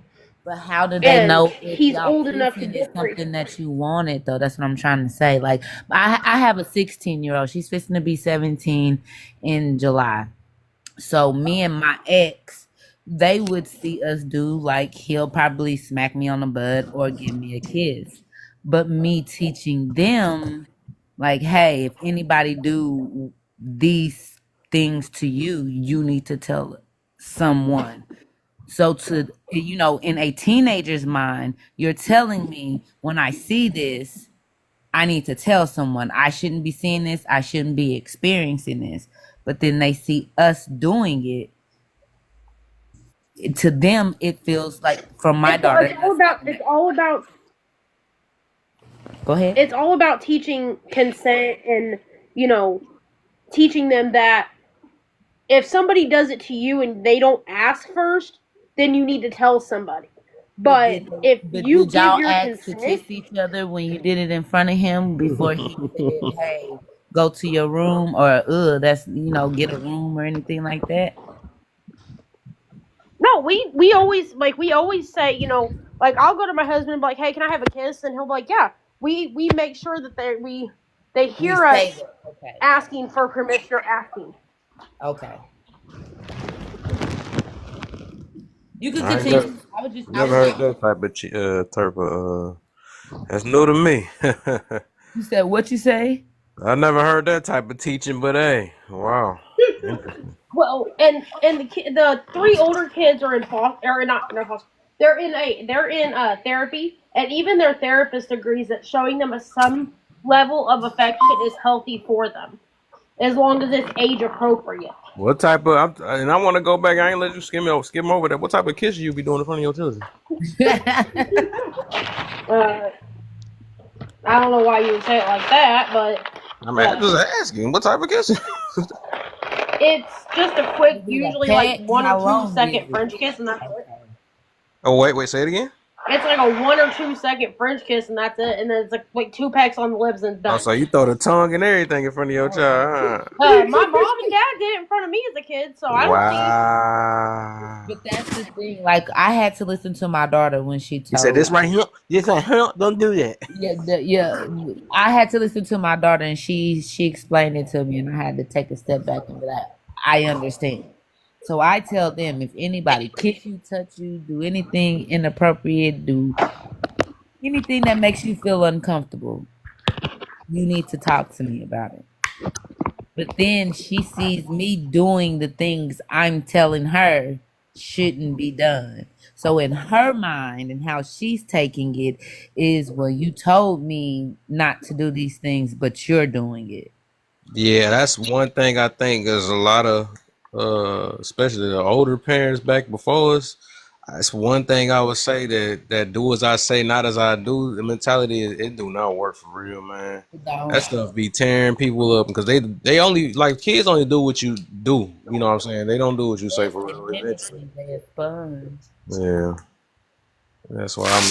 But how do they know if he's old enough to it's something that you wanted, though? That's what I'm trying to say. Like, I have a 16-year-old. She's fixing to be 17 in July. So me and my ex, they would see us do like he'll probably smack me on the butt or give me a kiss. But me teaching them like, hey, if anybody do these things to you, you need to tell someone. So to in a teenager's mind, you're telling me when I see this, I need to tell someone. I shouldn't be seeing this. I shouldn't be experiencing this. But then they see us doing it. To them, it feels like from my daughter. Go ahead. It's all about teaching consent and, teaching them that if somebody does it to you and they don't ask first, then you need to tell somebody. But if you did give y'all your ask to consent, kiss each other when you did it in front of him before he said, "Hey, go to your room," or that's get a room or anything like that? no, we always say, like I'll go to my husband and be like, hey, can I have a kiss? And he'll be like, yeah. We make sure that they We hear say us that. Okay. asking for permission or asking. Okay. You could I ain't continue. I would just. never heard that type of. That's new to me. You said what you say? I never heard that type of teaching, but hey, wow. Well, and the three older kids are in foster. They're in therapy, and even their therapist agrees that showing them some level of affection is healthy for them, as long as it's age appropriate. What type of? And I want to go back. I ain't let you skim over that. What type of kiss you be doing in front of your children? I don't know why you would say it like that, but I'm just asking. What type of kiss? it's just a quick, usually like 1 How or long 2 second is it? French kiss, and that's it. Oh wait, say it again. It's like a 1 or 2 second French kiss, and that's it. And then it's like 2 pecks on the lips, and it's done. Oh, so you throw the tongue and everything in front of your child, huh? My mom and dad did it in front of me as a kid, so I don't Wow. But that's the thing. Like I had to listen to my daughter when she told. You said this right here. This right here. Don't do that. Yeah. I had to listen to my daughter, and she explained it to me, and I had to take a step back and be like, I understand. So I tell them, if anybody kiss you, touch you, do anything inappropriate, do anything that makes you feel uncomfortable, you need to talk to me about it. But then she sees me doing the things I'm telling her shouldn't be done. So in her mind and how she's taking it is, well, you told me not to do these things, but you're doing it. Yeah, that's one thing I think is a lot of, especially the older parents back before us. That's one thing I would say that do as I say, not as I do. The mentality it do not work for real, man. That stuff be tearing people up because they only like kids only do what you do. You know what I'm saying? They don't do what you say for real. Eventually. Yeah, that's why I'm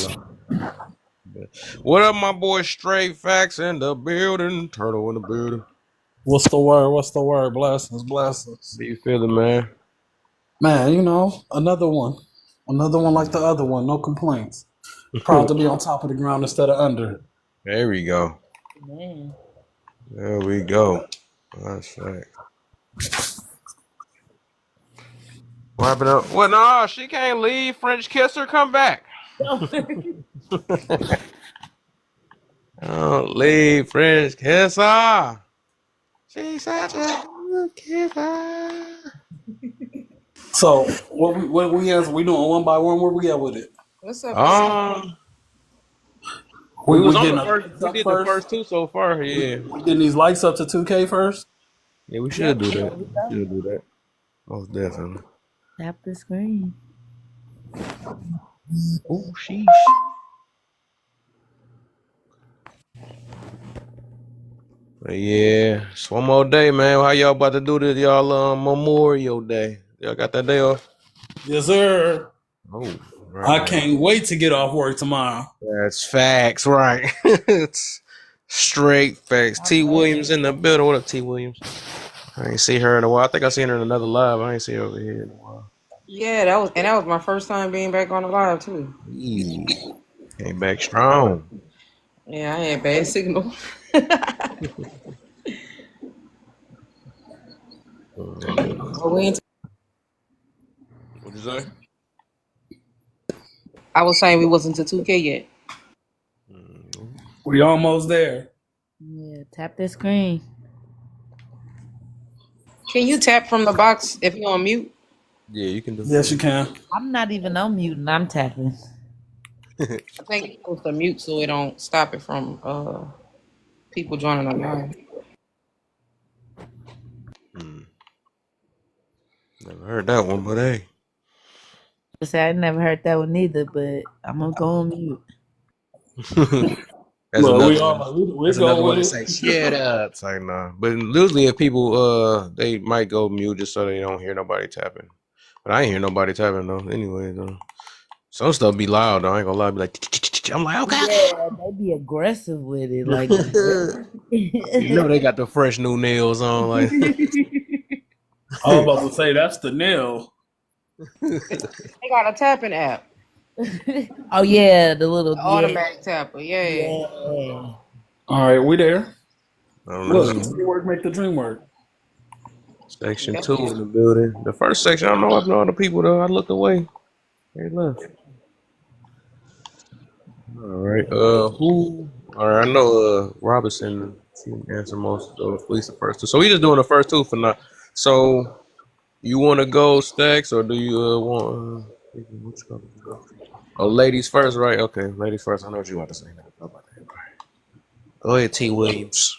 like. What up, my boy? Straight Facts in the building. Turtle in the building. What's the word? What's the word? Blessings, blessings. How you feeling, man? Man, another one. Another one like the other one. No complaints. Proud to be on top of the ground instead of under. There we go. Man. There we go. That's right. What happened up? Well, no, she can't leave. French kiss her, come back. Don't leave, French kiss her. She's such a good kisser. So what we doing one by one? Where we at with it? What's up? We was on getting the first. We did the first two so far. Yeah. We getting these likes up to 2K first. Yeah, we should do that. We should do that. Most definitely. Tap the screen. Oh, sheesh. But yeah, it's one more day, man. How y'all about to do this? Y'all Memorial Day. Y'all got that day off? Yes, sir. Oh, right. I can't wait to get off work tomorrow. That's facts, right? It's straight facts. T. Williams in the building. What up, T. Williams? I ain't see her in a while. I think I seen her in another live. I ain't see her over here in a while. Yeah, that was my first time being back on the live too. Came back strong. Yeah, I had bad signal. We into What you say? I was saying we wasn't to 2K yet. We almost there. Yeah, tap that screen. Can you tap from the box if you're on mute? Yeah, you can do. Yes, you can. I'm not even on mute and I'm tapping. I think you're supposed to mute so it don't stop it from people joining online. Never heard that one, but hey. I say I never heard that one either, but I'm gonna go on mute. That's Well, we another all one. we That's go another way to with say it. shut up. It's like nah. But usually if people they might go mute just so they don't hear nobody tapping. But I ain't hear nobody tapping though. Anyway though. Some stuff be loud though. I ain't gonna lie, be like I'm like, okay. Yeah, they be aggressive with it. Like You know they got the fresh new nails on, like I was about to say that's the nail. They got a tapping app. oh yeah, the little Automatic tapper, yeah. yeah. All right, we there. I don't Look, know. teamwork make the dream work. Section 2 in the building. The first section, I don't know if no other people though. I looked away. They left. All right. Who? All right. I know. Robinson. She answered most of those. At least the first two. So we just doing the first two for now. So you want to go Stacks or do you want? Which one? Oh, ladies first, right? Okay, ladies first. I know what you want to say. Go ahead, T. Williams.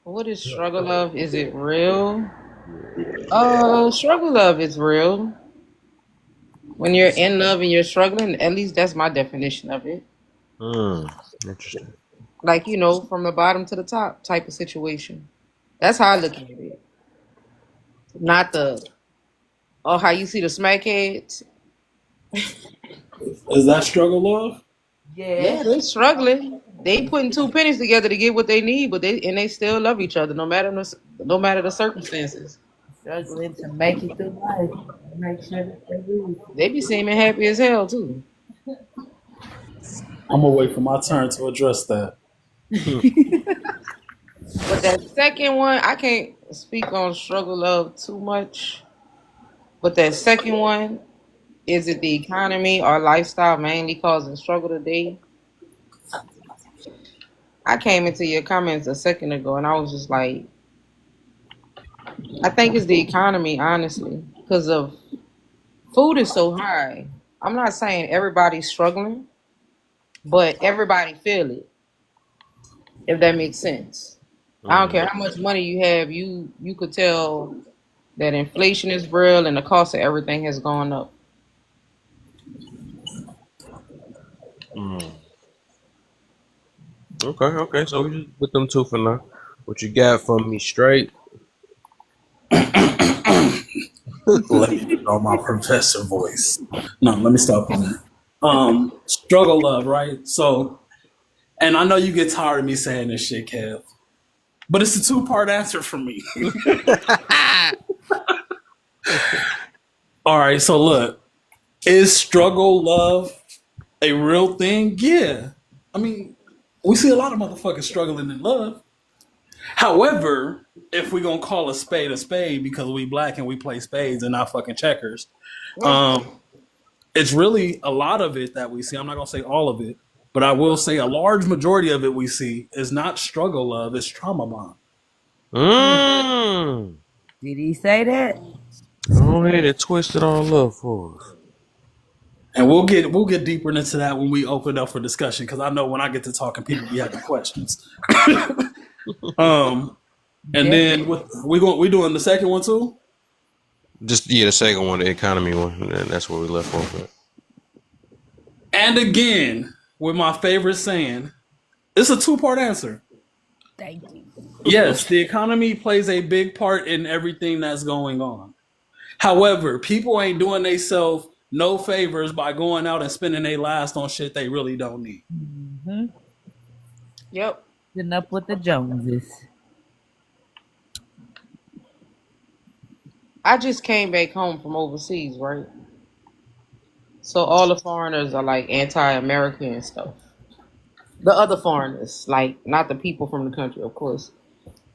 What is struggle love? Is it real? Struggle love is real. When you're in love and you're struggling, at least that's my definition of it. Interesting. Like, you know, from the bottom to the top type of situation. That's how I look at it. Not how you see the smackheads. Is that struggle love? Yeah, they struggling. They putting 2 pennies together to get what they need, but they still love each other no matter the circumstances. Struggling to make it through life. Make sure that they do. They be seeming happy as hell too. I'm gonna wait for my turn to address that. But that second one, I can't speak on struggle love too much. But that second one, is it the economy or lifestyle mainly causing struggle today? I came into your comments a second ago and I was just like, I think it's the economy, honestly, because of food is so high. I'm not saying everybody's struggling, but everybody feel it, if that makes sense. I don't care how much money you have, you could tell that inflation is real and the cost of everything has gone up. Okay. So we just with them two for now. What you got from me straight? Let me put on my professor voice. No, let me stop on that. Struggle love, right? So, and I know you get tired of me saying this shit, Kev, but it's a 2-part answer for me. All right, so look, is struggle love a real thing? Yeah. I mean, we see a lot of motherfuckers struggling in love. However, if we're going to call a spade because we black and we play spades and not fucking checkers, it's really a lot of it that we see. I'm not going to say all of it, but I will say a large majority of it we see is not struggle love, it's trauma bond. Did he say that? Go ahead and twist it all up for us. And we'll get deeper into that when we open up for discussion, because I know when I get to talking, people be having questions. And then we doing the second one too? Just the second one, the economy one. And that's where we left off at. And again, with my favorite saying, it's a 2-part answer. Thank you. Yes, the economy plays a big part in everything that's going on. However, people ain't doing themselves no favors by going out and spending their last on shit they really don't need. Yep. Sitting up with the Joneses. I just came back home from overseas, right? So all the foreigners are like anti-American and stuff. The other foreigners, like not the people from the country, of course.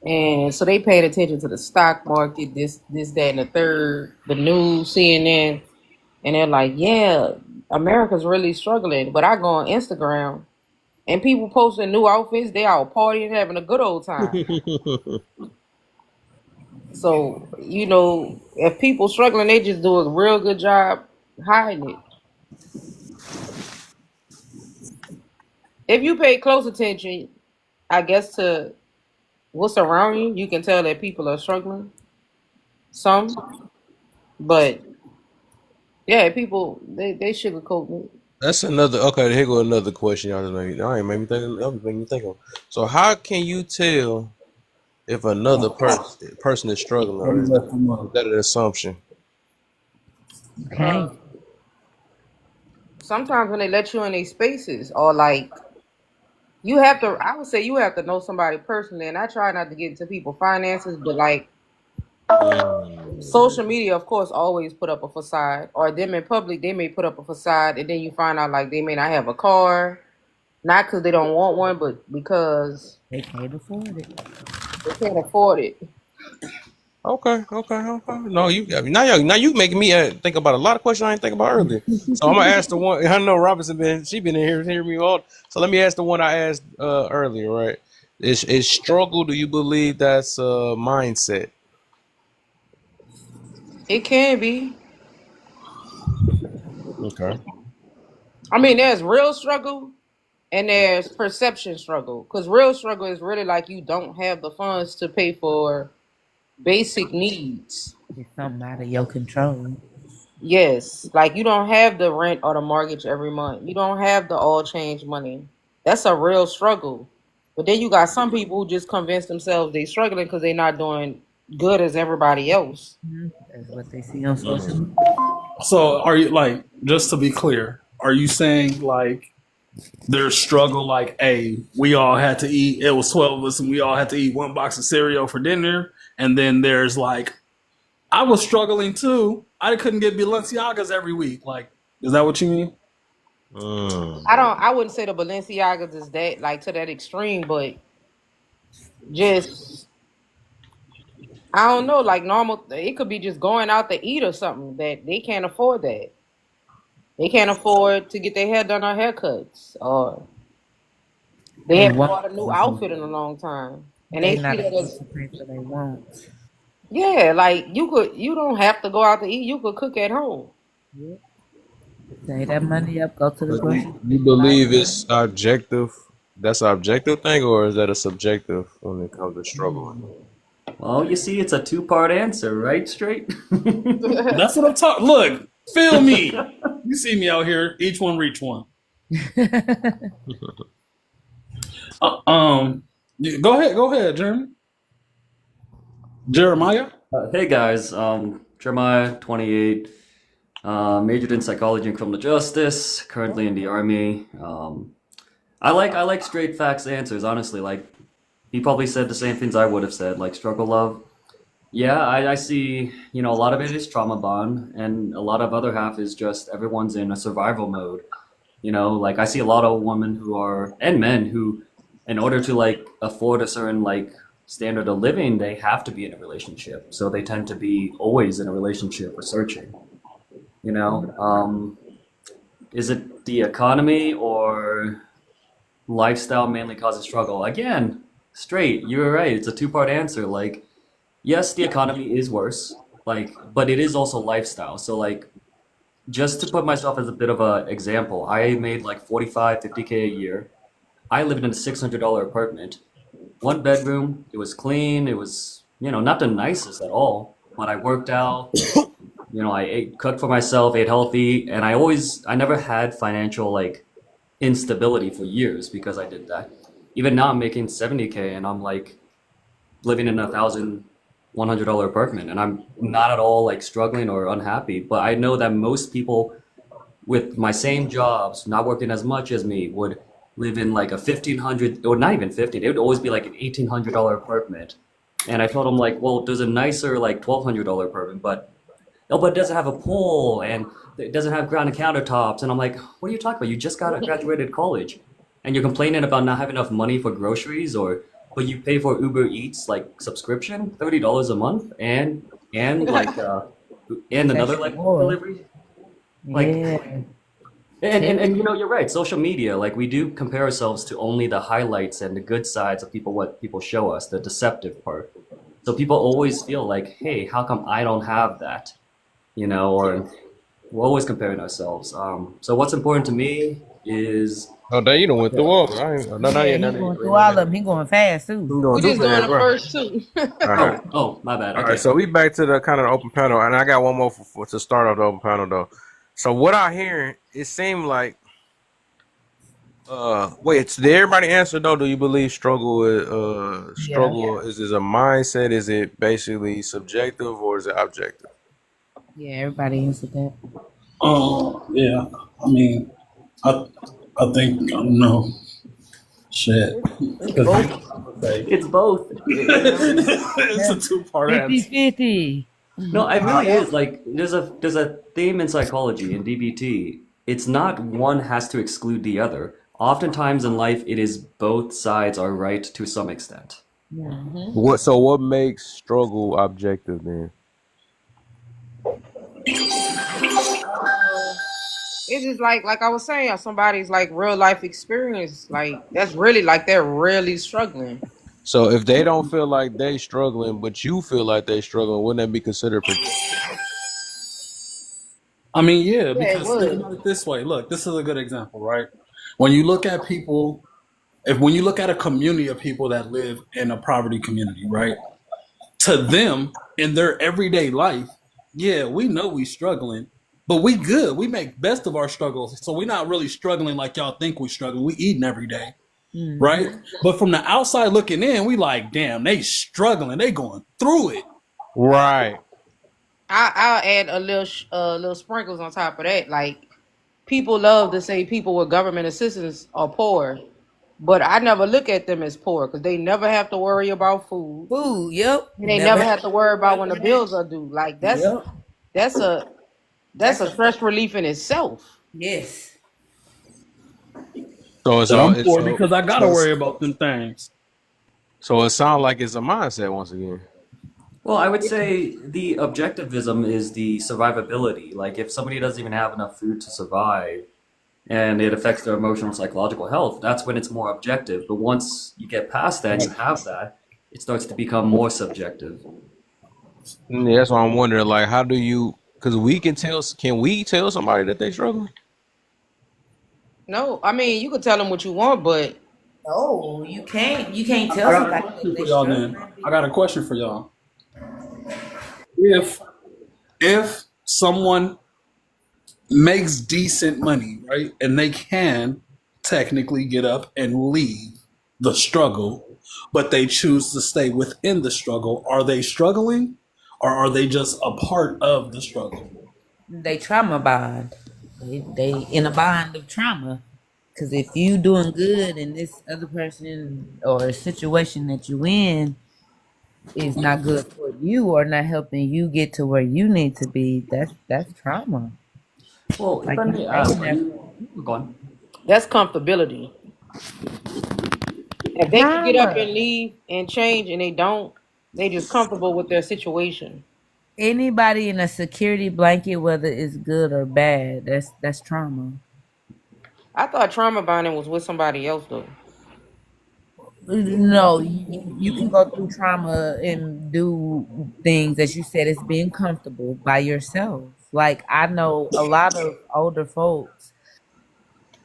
And so they paid attention to the stock market, this, that, and the third, the news, CNN. and they're like, "Yeah, America's really struggling." But I go on Instagram and people posting new outfits. They all partying, having a good old time. So if people struggling, they just do a real good job hiding it. If you pay close attention, I guess, to what's around you, you can tell that people are struggling. Some, but yeah, people they sugarcoat it. That's another. Okay, here go another question. Y'all just made me think. That made me think of. So how can you tell if another person is struggling? Or is that an assumption? Uh, sometimes when they let you in these spaces, or like you have to, I would say you have to know somebody personally. And I try not to get into people's finances, but like social media, of course, always put up a facade, or them in public, they may put up a facade, and then you find out like they may not have a car, not because they don't want one, but because They can't afford it. they can't afford it. Okay. No, now you making me think about a lot of questions I didn't think about earlier. So I'm gonna ask the one. I know Robinson been in here hearing me all. So let me ask the one I asked earlier. Right? Is struggle? Do you believe that's a mindset? It can be. Okay. I mean, there's real struggle and there's perception struggle. Because real struggle is really like you don't have the funds to pay for basic needs. It's something out of your control. Yes, like you don't have the rent or the mortgage every month. You don't have the all change money. That's a real struggle. But then you got some people who just convince themselves they struggling because they're not doing good as everybody else. That's what they see on social media. So are you like, just to be clear, are you saying like there's struggle like, hey, we all had to eat, it was 12 of us and we all had to eat one box of cereal for dinner, and then there's like, I was struggling too. I couldn't get Balenciagas every week. Like, is that what you mean? I wouldn't say the Balenciagas is that like to that extreme, but just I don't know, like normal it could be just going out to eat or something that they can't afford that. They can't afford to get their hair done or haircuts, or they They haven't want bought a new outfit in a long time. And they they not see that able as to pay for their wants. yeah, like you don't have to go out to eat, you could cook at home. Save that money up, go to the But grocery you store, buy believe stuff. it's objective? That's an objective thing, or is that a subjective when it comes to struggling? Well, you see, it's a two-part answer, right? Straight. That's what I'm talking. Look, feel me. You see me out here, each one reach one. Yeah, go ahead, Jeremiah. Hey guys, Jeremiah, 28, majored in psychology and criminal justice, currently in the army. I like straight facts answers, honestly. Like he probably said the same things I would have said, like struggle love. Yeah, I see, a lot of it is trauma bond, and a lot of other half is just everyone's in a survival mode. Like I see a lot of women and men who, in order to like afford a certain like standard of living, they have to be in a relationship. So they tend to be always in a relationship or searching, you know? Is it the economy or lifestyle mainly causes struggle? Again, straight, you're right. It's a two-part answer. Like, yes, the economy is worse, like, but it is also lifestyle. So like, just to put myself as a bit of an example, I made like 45, 50K a year. I lived in a $600 apartment, one bedroom. It was clean. It was, not the nicest at all. But I worked out, I cooked for myself, ate healthy, and I never had financial like instability for years because I did that. Even now I'm making 70K and I'm like living in a $1,100 apartment, and I'm not at all like struggling or unhappy. But I know that most people with my same jobs, not working as much as me, would live in like a 1,500 or not even 50. They would always be like an $1,800 apartment. And I told them like, well, there's a nicer like $1,200 apartment, but it doesn't have a pool and it doesn't have granite countertops. And I'm like, what are you talking about? You just got graduated college, and you're complaining about not having enough money for groceries, but you pay for Uber Eats like subscription, $30 a month, and like and That's another like more. delivery. Like, Yeah. and you know, you're right. Social media, like we do compare ourselves to only the highlights and the good sides of people, what people show us, the deceptive part. So people always feel like, hey, how come I don't have that? You know, or we're always comparing ourselves. So what's important to me is Oh, damn, you done went through all. I ain't, no, Yeah, he going through all of them. He going fast too. You going We too just doing fast, the bro. first two. All right. my bad. All Okay. right, so we back to the kind of the open panel, and I got one more to start off the open panel though. So what I hearing, it seemed like, wait, did everybody answer though? Do you believe struggle is a mindset? Is it basically subjective or is it objective? Yeah, everybody answered that. Yeah. I mean, I think I don't know. Shit. It's both. It's a two-part answer. 50-50. No, it really is. Like there's a theme in psychology in DBT. It's not one has to exclude the other. Oftentimes in life, it is both sides are right to some extent. What makes struggle objective then? It's just like I was saying, somebody's like real life experience, like that's really like they're really struggling. So if they don't feel like they struggling, but you feel like they struggling, wouldn't that be considered I mean, yeah, Yeah, it because think would. about it this way. Look, this is a good example, right? When you look at people, when you look at a community of people that live in a poverty community, right? To them, in their everyday life, yeah, we know we struggling, but we good. We make best of our struggles. So we're not really struggling like y'all think we struggling. We eating every day, right? But from the outside looking in, we like, damn, they struggling. They going through it. right? I'll add a little sprinkles on top of that. Like people love to say people with government assistance are poor, but I never look at them as poor because they never have to worry about food. Food, yep. And they never have to worry about when the bills are due. Like that's a stress relief in itself. Yes. So it's So all. I'm poor because I gotta worry about them things. So it sounds like it's a mindset once again. Well, I would say the objectivism is the survivability. Like if somebody doesn't even have enough food to survive and it affects their emotional and psychological health, that's when it's more objective. But once you get past that and you have that, it starts to become more subjective. Yeah, that's why I'm wondering, like, how do you? Because can we tell somebody that they struggling? No, I mean you can tell them what you want, but No, you can't. You can't I tell got a somebody question that for they y'all struggling. then. I got a question for y'all. If someone makes decent money, right, and they can technically get up and leave the struggle, but they choose to stay within the struggle, are they struggling or are they just a part of the struggle? They trauma bond. They in a bond of trauma. Because if you doing good and this other person or situation that you in is not good for you or not helping you get to where you need to be, that's trauma. Well, if Like I you may ask, staying are there. you, go on. that's comfortability. If they can get up and Trauma. leave and change and they don't, they just comfortable with their situation. Anybody in a security blanket, whether it's good or bad, that's trauma. I thought trauma bonding was with somebody else though. No, you can go through trauma and do things, as you said, it's being comfortable by yourself. Like I know a lot of older folks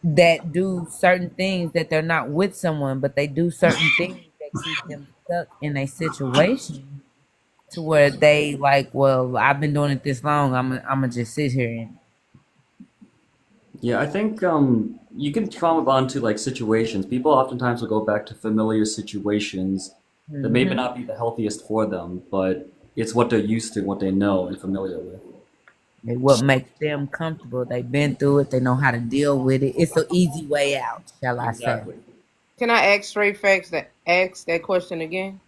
that do certain things that they're not with someone, but they do certain things that keep them stuck in a situation to where they like, well, I've been doing it this long, I'm gonna just sit here and Yeah, I think you can trauma bond to like situations. People oftentimes will go back to familiar situations that maybe not be the healthiest for them, but it's what they're used to, what they know and familiar with. what makes them comfortable. They've been through it, they know how to deal with it. It's an easy way out, shall I say. Exactly. Can I ask straight facts that ask that question again?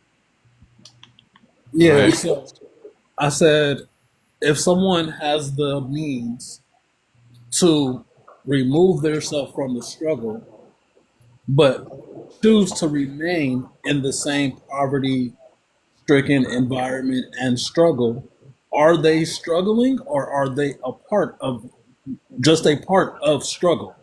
Yeah, Right. so I said if someone has the means to remove themselves from the struggle, but choose to remain in the same poverty stricken environment and struggle, are they struggling or are they a part of just a part of struggle.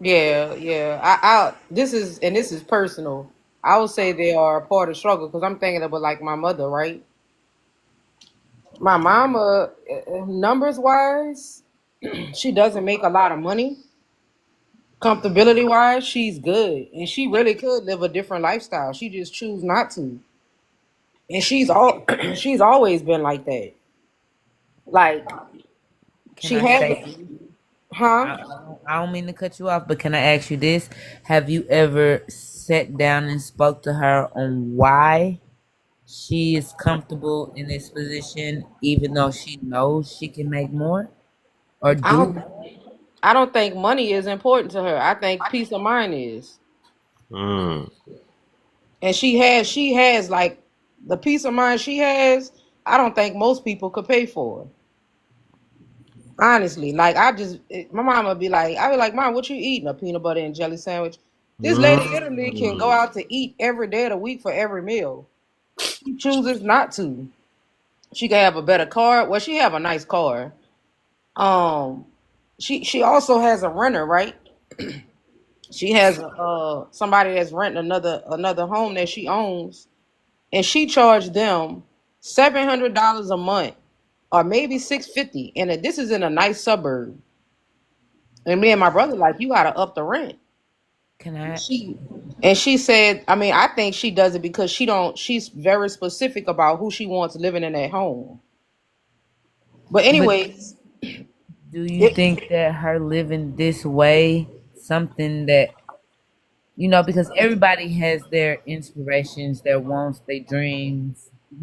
Yeah, yeah. I this is personal. I would say they are a part of struggle because I'm thinking about like my mother, right? My mama, numbers wise, she doesn't make a lot of money. Comfortability wise, she's good, and she really could live a different lifestyle. She just choose not to, and she's always been like that. Like Can she I had, say, huh? I don't mean to cut you off, but can I ask you this? Have you ever sat down and spoke to her on why she is comfortable in this position, even though she knows she can make more? Or I do don't. I don't think money is important to her. I think peace of mind is, Mm. and she has like the peace of mind she has. I don't think most people could pay for. Honestly, like my mom would be like, I be like, Mom, what you eating? A peanut butter and jelly sandwich. This lady literally can go Mm. out to eat every day of the week for every meal. She chooses not to. She can have a better car. Well, she have a nice car. Um, she also has a renter, right? She has somebody that's renting another home that she owns, and she charged them $700 a month, or maybe $650, and this is in a nice suburb. And me and my brother like, you gotta up the rent. can I? She said, I mean, I think she does it because she's very specific about who she wants living in that home. But But anyways, do you think that her living this way something that because everybody has their inspirations, their wants, their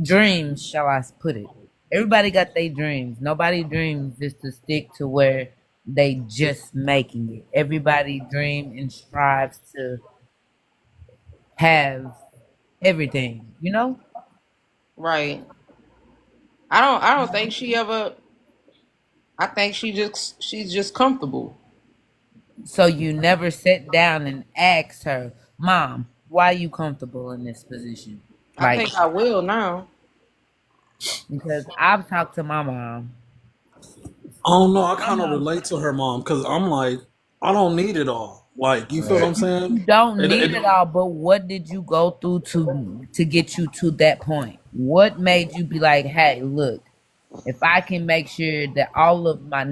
dreams, shall I put it? Everybody got their dreams. Nobody dreams just to stick to where they just making it. Everybody dream and strives to have everything, right. I don't think she ever I think she's just comfortable. So you never sat down and asked her, Mom, why you comfortable in this position? I Like, think I will now. because I've talked to my mom. I don't know. I kind of relate to her mom because I'm like, I don't need it all. Like, you feel what I'm saying? You don't It, need it, it all, but what did you go through to get you to that point? What made you be like, hey, look, if I can make sure that all of my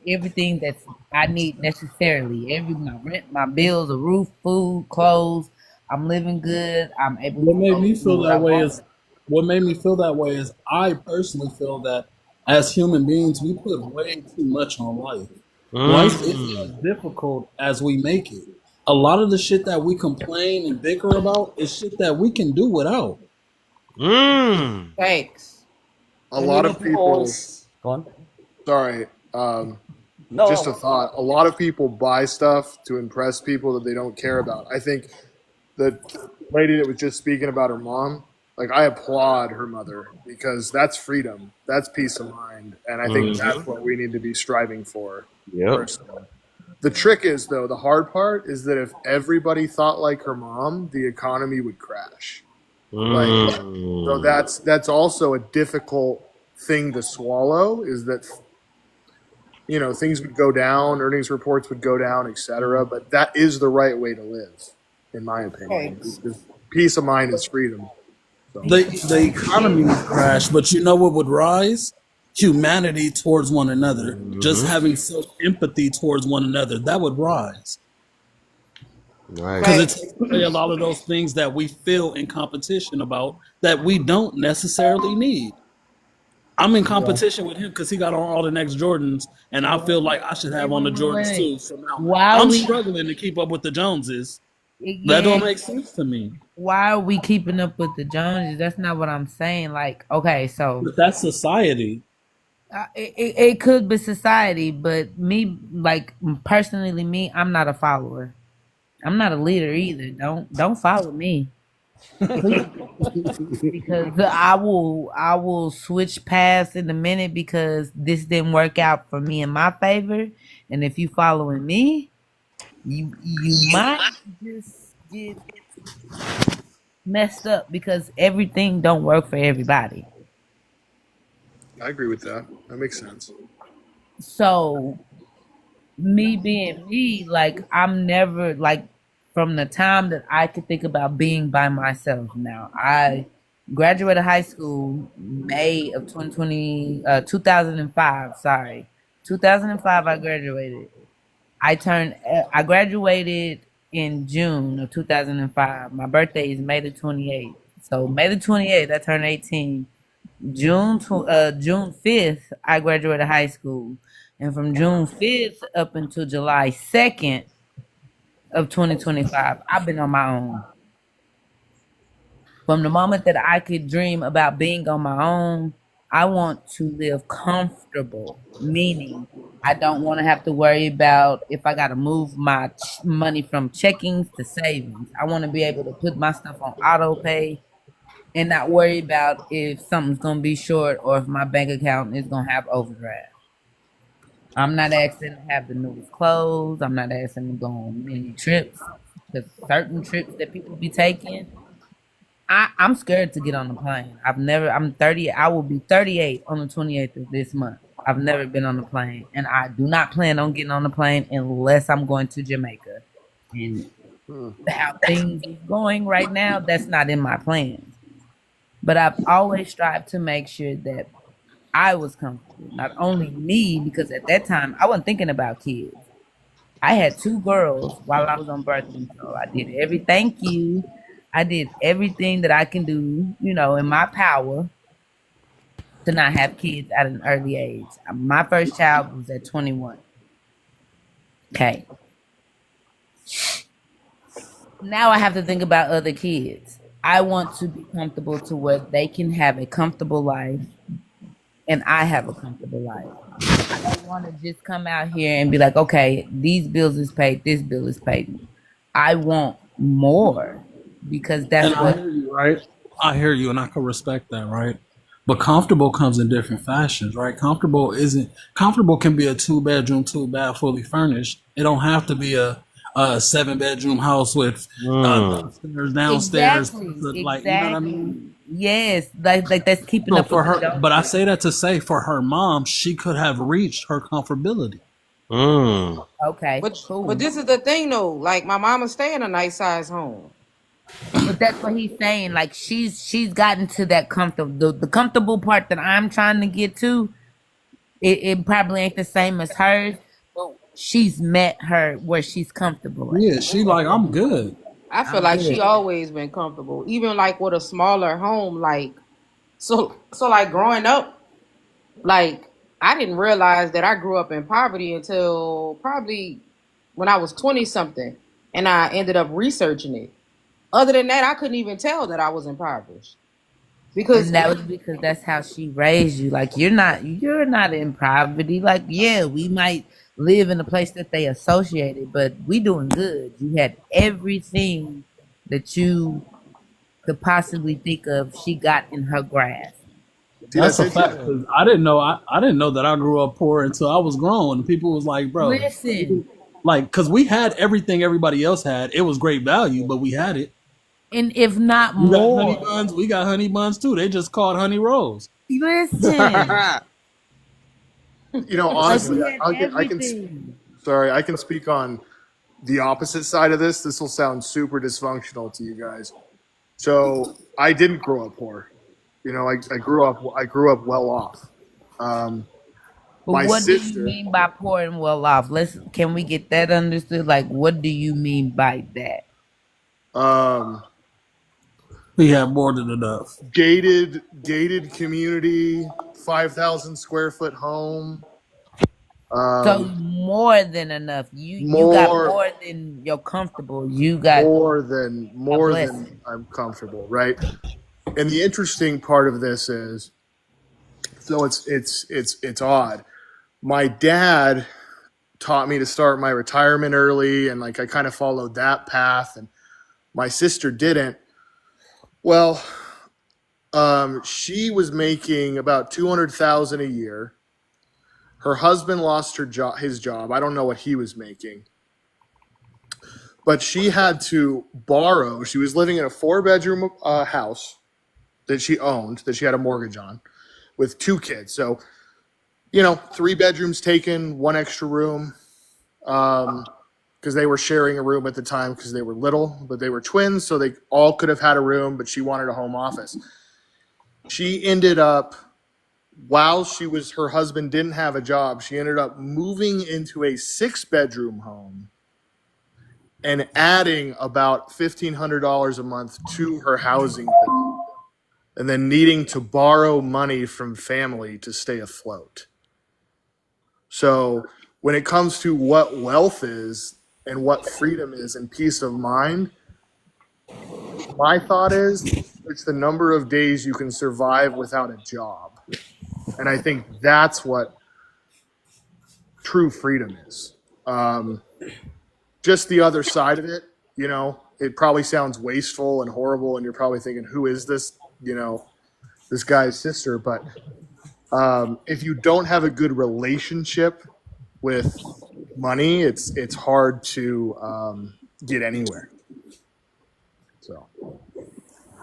everything that I need necessarily, my rent, my bills, a roof, food, clothes, I'm living good, I'm able what to made go me do feel what I that way want. is what made me feel that way is I personally feel that as human beings we put way too much on life. Life isn't as Mm. difficult as we make it. A lot of the shit that we complain and bicker about is shit that we can do without. Mm. Thanks. A I lot mean, of of people, course. Go on. sorry, just a No. thought. A lot of people buy stuff to impress people that they don't care about. I think the lady that was just speaking about her mom, like I applaud her mother because that's freedom, that's peace of mind, and I think that's Mm-hmm. what we need to be striving for Yep. personally. The trick is though, the hard part is that if everybody thought like her mom, the economy would crash. Like so Mm. that's also a difficult thing to swallow is that things would go down, earnings reports would go down, etc. But that is the right way to live, in my opinion. Thanks. Because peace of mind is freedom. So The economy would crash, but you know what would rise? Humanity towards one another. Just Mm-hmm. having self empathy towards one another. That would rise. Right. Because it Right. takes away a lot of those things that we feel in competition about that we don't necessarily need. I'm in Yeah. competition with him because he got on all the next Jordans, and I feel like I should Wait, have on the wait, wait, Jordans wait. too. So now Why are I'm we? struggling to keep up with the Joneses. That Yeah. don't make sense to me. Why are we keeping up with the Joneses? That's not what I'm saying. Like, okay, so But that's society. it could be society, but me, like personally, me, I'm not a follower. I'm not a leader either. Don't follow me, please, because I will switch paths in a minute because this didn't work out for me in my favor. And if you following me, you might just get messed up because everything don't work for everybody. I agree with that. That makes sense. So me being me, like I'm never like from the time that I could think about being by myself. Now I graduated high school May of 2005. Sorry, 2005. I graduated. I graduated in June of 2005. My birthday is May the 28th. So May the 28th, I turned 18. June 5th, I graduated high school. And from June 5th up until July 2nd of 2025, I've been on my own. From the moment that I could dream about being on my own, I want to live comfortable, meaning I don't want to have to worry about if I got to move my money from checkings to savings. I want to be able to put my stuff on auto pay and not worry about if something's going to be short or if my bank account is going to have overdraft. I'm not asking to have the newest clothes. I'm not asking to go on many trips. The certain trips that people be taking, I'm scared to get on the plane. I'm 30. I will be 38 on the 28th of this month. I've never been on the plane. And I do not plan on getting on the plane unless I'm going to Jamaica. And how things are going right now, that's not in my plans. But I've always strived to make sure that I was comfortable. Not only me, because at that time, I wasn't thinking about kids. I had 2 girls while I was on birth control. I did I did everything that I can do, in my power to not have kids at an early age. My first child was at 21. Okay. Now I have to think about other kids. I want to be comfortable to where they can have a comfortable life and I have a comfortable life. I don't want to just come out here and be like, okay, these bills is paid, this bill is paid. I want more because that's And I hear you, right? I hear you, and I can respect that, right? But comfortable comes in different fashions, right? Comfortable can be a 2-bedroom, 2-bath, fully furnished. It don't have to be a 7-bedroom house with upstairs, downstairs, Exactly. like you know what I mean. Yes, like that's keeping So up for with her, but I say that to say for her mom, she could have reached her comfortability. Okay, But cool. this is the thing though. Like my mama stay in a nice size home. But that's what he's saying. Like she's gotten to that comfortable, the comfortable part that I'm trying to get to. It probably ain't the same as hers, but she's met her where she's comfortable. Yeah, she like I'm good. I feel I'm like good. she always been comfortable, even like with a smaller home. Like so like growing up, like I didn't realize that I grew up in poverty until probably when I was 20 something, and I ended up researching it. Other than that, I couldn't even tell that I was impoverished because And that was because that's how she raised you. Like you're not in poverty. Like, yeah, we might live in a place that they associated, but we doing good. You had everything that you could possibly think of, she got in her grasp. That's a fact. 'Cause I didn't know. I didn't know that I grew up poor until I was grown. And people was like, "Bro, Listen, like, because we had everything everybody else had. It was great value, but we had it. and if not You got honey more, buns. We got honey buns too. They just called honey rolls. listen, You know, like honestly, we had I can everything. sorry, I can speak on the opposite side of this. This will sound super dysfunctional to you guys. So I didn't grow up poor. You know, I grew up well off. But My what do you sister, mean by poor and well off? Can we get that understood? Like, what do you mean by that? We had more than enough. gated community, 5,000 square foot home. So more than enough. You got More more than you're comfortable. You got more a than blessing. I'm comfortable, right? And the interesting part of this is, so it's odd. My dad taught me to start my retirement early, and like I kind of followed that path, and my sister didn't. Well, she was making about 200,000 a year. Her husband lost his job. I don't know what he was making, but she had to borrow. She was living in a 4-bedroom house that she owned, that she had a mortgage on, with 2 kids. So 3 bedrooms taken, 1 extra room, because they were sharing a room at the time because they were little, but they were twins, so they all could have had a room, but she wanted a home office. She ended up, while her husband didn't have a job, she ended up moving into a 6-bedroom home and adding about $1,500 a month to her housing bill, and then needing to borrow money from family to stay afloat. So when it comes to what wealth is and what freedom is and peace of mind, my thought is it's the number of days you can survive without a job. And I think that's what true freedom is. Just the other side of it, it probably sounds wasteful and horrible, and you're probably thinking, who is this, this guy's sister? But if you don't have a good relationship with money, it's hard to get anywhere. So,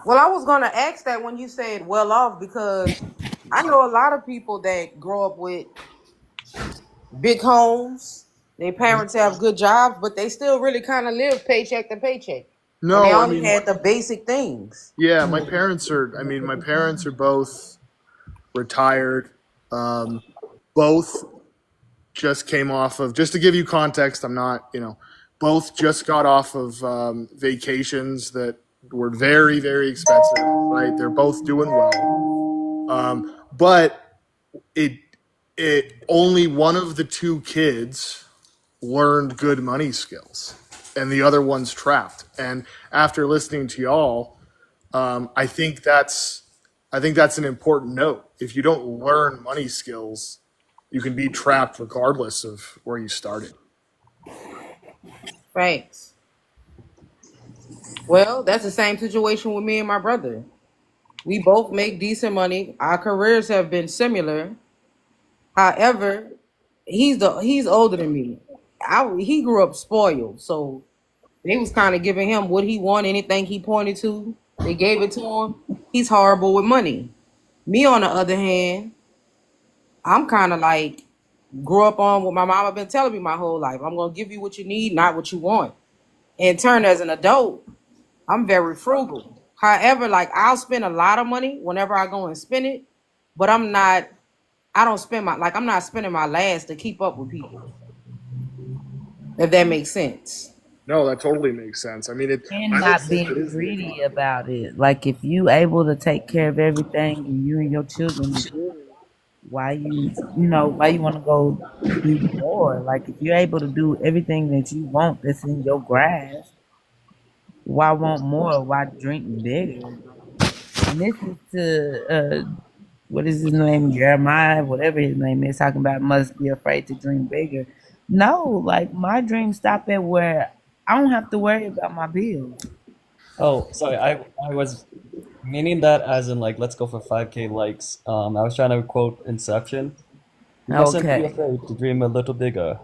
Well, I was gonna ask that when you said well off, because I know a lot of people that grow up with big homes. Their parents have good jobs, but they still really kind of live paycheck to paycheck. And they no, I only mean, had the basic things. yeah, my parents are both retired. Both just came off of, just to give you context, I'm not, both just got off of vacations that were very, very expensive, right? They're both doing well. But it only one of the 2 kids learned good money skills, and the other one's trapped. And after listening to y'all, I think that's an important note. If you don't learn money skills, you can be trapped regardless of where you started. Thanks. Well, that's the same situation with me and my brother. We both make decent money. Our careers have been similar. However, he's older than me. He grew up spoiled, so they was kind of giving him what he wanted, anything he pointed to, they gave it to him. He's horrible with money. Me, on the other hand, I'm kind of like grew up on what my mama been telling me my whole life. I'm gonna give you what you need, not what you want. In turn, as an adult, I'm very frugal. However, like I'll spend a lot of money whenever I go and spend it, but I'm not spending my last to keep up with people. If that makes sense. No, that totally makes sense. I mean, And I don't not think being it is greedy about it. Like if you able to take care of everything and you and your children are good, why you want to go do more? Like if you're able to do everything that you want that's in your grasp, why want more? Why drink bigger? And this is to what is his name? Jeremiah, whatever his name is, talking about must be afraid to dream bigger. No, like my dreams stop at where I don't have to worry about my bills. Oh, sorry. I was meaning that as in like let's go for 5K likes. I was trying to quote Inception. You mustn't be Okay. afraid to dream a little bigger.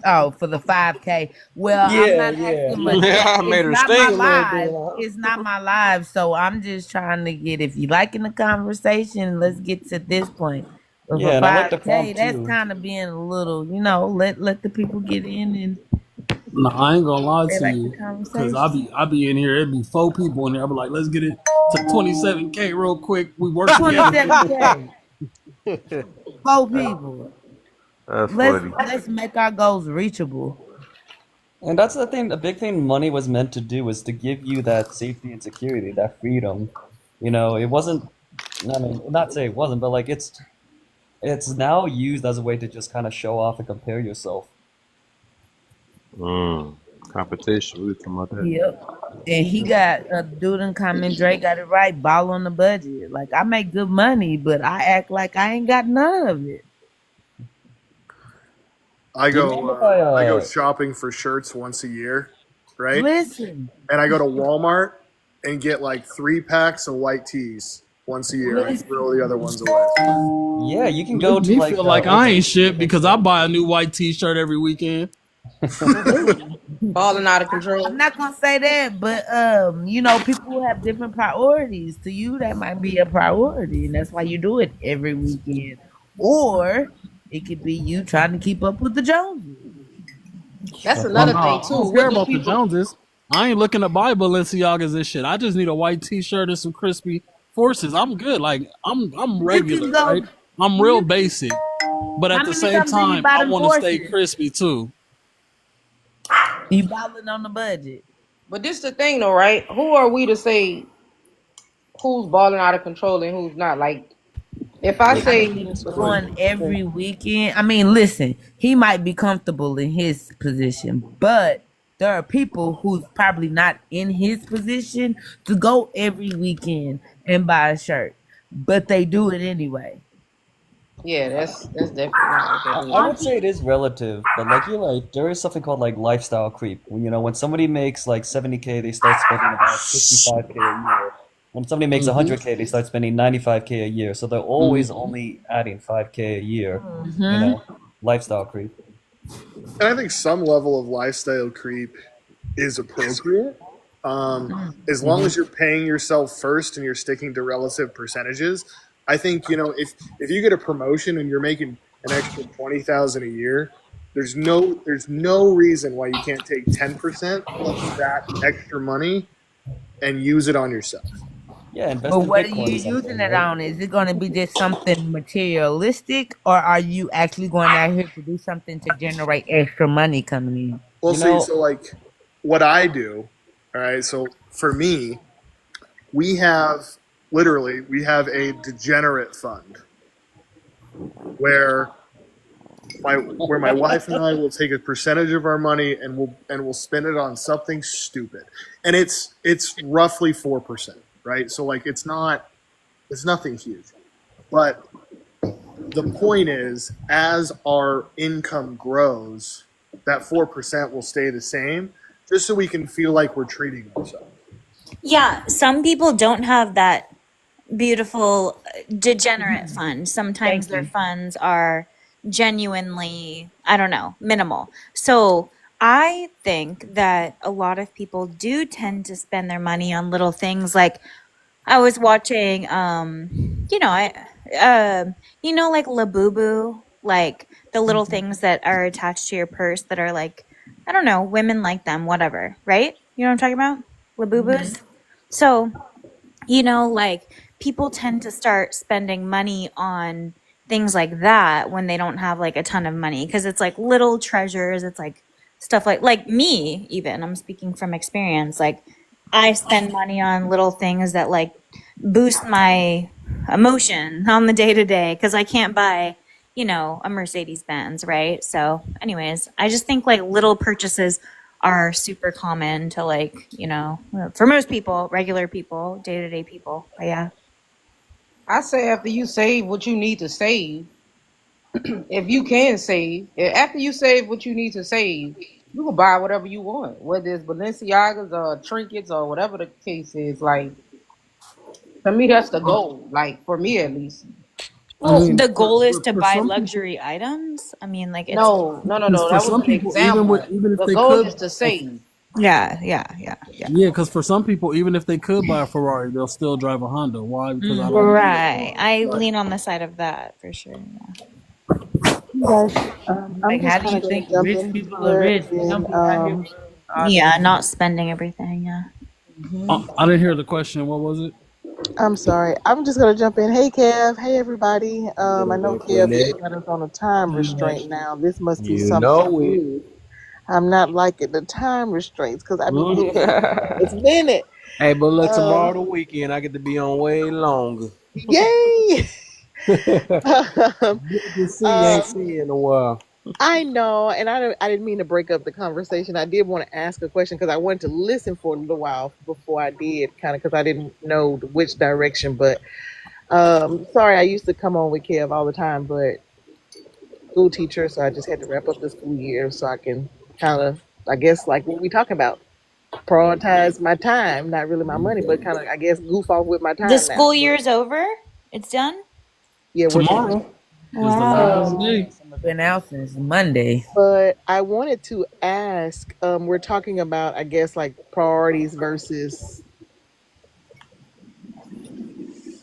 Oh, for the 5K. Well, I'm Yeah, not yeah. asking much. Yeah, I made It's her not sting my a little live. bit. It's not my live. So I'm just trying to get, if you liking the conversation, let's get to this point. But for Yeah, and I like the 5K, prompt that's too. kind of being a little, let the people get in and No, I ain't gonna lie they to like the you, cause conversation. I be in here. It'd be 4 people in there. I be like, let's get it to 27K real quick. We work together. 27K, 4 people. That's funny. Let's make our goals reachable. And that's the thing, the big thing money was meant to do was to give you that safety and security, that freedom. It wasn't, I mean, not say it wasn't, but like it's now used as a way to just kind of show off and compare yourself. Competition. We were talking about that. Yep. And he got a dude in comment, Drake got it right, ball on the budget. Like I make good money, but I act like I ain't got none of it. I Do you go mind if I I go shopping for shirts once a year, right? Listen, And I go to Walmart and get like 3 packs of white tees once a year. I listen. throw the other ones away. yeah, you can go Make to me like feel like I Ulta. ain't shit because I buy a new white T-shirt every weekend. Balling out of I'm control. not gonna say that, but people have different priorities. To you, that might be a priority, and that's why you do it every weekend or it could be you trying to keep up with the Joneses. That's Oh another no, thing I too. don't care What do about the people? Joneses. I ain't looking to buy Balenciagas and shit. I just need a white T-shirt and some crispy forces. I'm good. Like I'm You can regular, right? go. I'm real You, basic, but at how the many same times do you time, buy I them want to stay forces? crispy too. You balling on the budget. But this the thing though, right? Who are we to say who's balling out of control and who's not? Like, if I I say, mean, if you're going every weekend, I mean, listen, he might be comfortable in his position, but there are people who's probably not in his position to go every weekend and buy a shirt, but they do it anyway. yeah, that's definitely not what they I do. would say it is relative, but like you're right, there is something called like lifestyle creep. When somebody makes like 70K, they start spending about 55K a year. When somebody makes 100K, they start spending 95K a year. So they're always only adding 5K a year. Mm-hmm. Lifestyle creep. And I think some level of lifestyle creep is appropriate. As long as you're paying yourself first and you're sticking to relative percentages. I think, if you get a promotion and you're making an extra 20,000 a year, there's no reason why you can't take 10% of that extra money and use it on yourself. Yeah, invest But in what are Bitcoin you or something, using it right? on? Is it going to be just something materialistic, or are you actually going out here to do something to generate extra money coming in? Well, You see, know, so like what I do, all right, so for me, we have a degenerate fund where my wife and I will take a percentage of our money and we'll spend it on something stupid. And it's roughly 4%, right? So like it's nothing huge. But the point is, as our income grows, that 4% will stay the same, just so we can feel like we're treating ourselves. Yeah, some people don't have that beautiful degenerate fund. Sometimes Thank their you. funds are genuinely, I don't know, minimal. So I think that a lot of people do tend to spend their money on little things. Like I was watching like Labubu, like the little things that are attached to your purse that are like, I don't know, women like them, whatever, right? You know what I'm talking about? Labubus. So like people tend to start spending money on things like that when they don't have like a ton of money, because it's like little treasures. It's like stuff like me, even I'm speaking from experience. Like I spend money on little things that like boost my emotion on the day to day, because I can't buy a Mercedes Benz, right? So anyways, I just think like little purchases are super common to like, for most people, regular people, day-to-day people. But yeah. I say after you save what you need to save, if you can save, after you save what you need to save, you can buy whatever you want, whether it's Balenciagas or trinkets or whatever the case is. Like, to me, that's the goal. Like, for me at least. I Well, mean, the goal is to for buy some people, luxury items. I mean, like it's No. for That was some an people, example. even if The they goal could, is to save. yeah. yeah, because for some people, even if they could buy a Ferrari, they'll still drive a Honda. Why? Because I don't. Right. I lean on the side of that for sure. Guys, I'm Like, how just do kind you of gonna think jump rich in people are here rich? They don't and be out here. Yeah, not spending everything. Yeah. I didn't hear the question. What was it? I'm sorry. I'm just gonna jump in. Hey Kev. Hey everybody. What I up, know though, Kev Quinette? just got us on a time restraint now. This must be You something know it. new. I'm not liking the time restraints because I be Huh? getting this minute. Hey, but look, tomorrow Um, the weekend, I get to be on way longer. yay! Good to see you. Ain't um, seen you in a while. I know, and I didn't mean to break up the conversation. I did want to ask a question because I wanted to listen for a little while before I did, kind of because I didn't know which direction. But sorry, I used to come on with Kev all the time, but school teacher, so I just had to wrap up the school year so I can kind of, I guess, like what we talking about, prioritize my time, not really my money, but kind of, I guess, goof off with my The time now. school But year's over? It's done? yeah, we're finished. Tomorrow is the last Wow. day. Some have been out since Monday. But I wanted to ask, we're talking about, I guess, like priorities versus,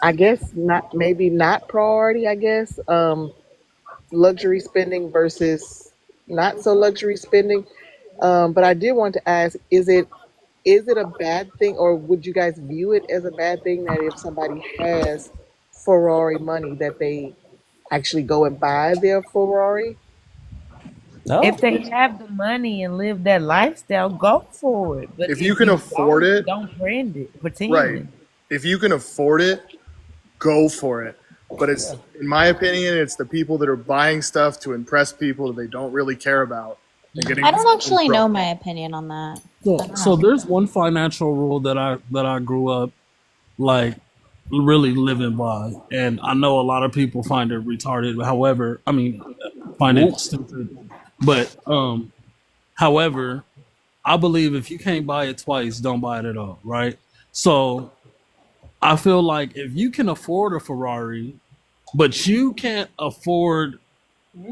I guess, not maybe not priority, I guess. luxury spending versus not so luxury spending. But I did want to ask: is it a bad thing, or would you guys view it as a bad thing that if somebody has Ferrari money, that they actually go and buy their Ferrari? If they have the money and live that lifestyle, go for it. But If if you can you afford it, don't brand it, pretend right. it. If you can afford it, go for it. But it's, in my opinion, it's the people that are buying stuff to impress people that they don't really care about. And getting I don't in actually know trouble. my opinion on that. So there's one financial rule that I grew up like really living by, and I know a lot of people find it retarded. However, I mean, find it stupid. But however, I believe if you can't buy it twice, don't buy it at all, right? So I feel like if you can afford a Ferrari, but you can't afford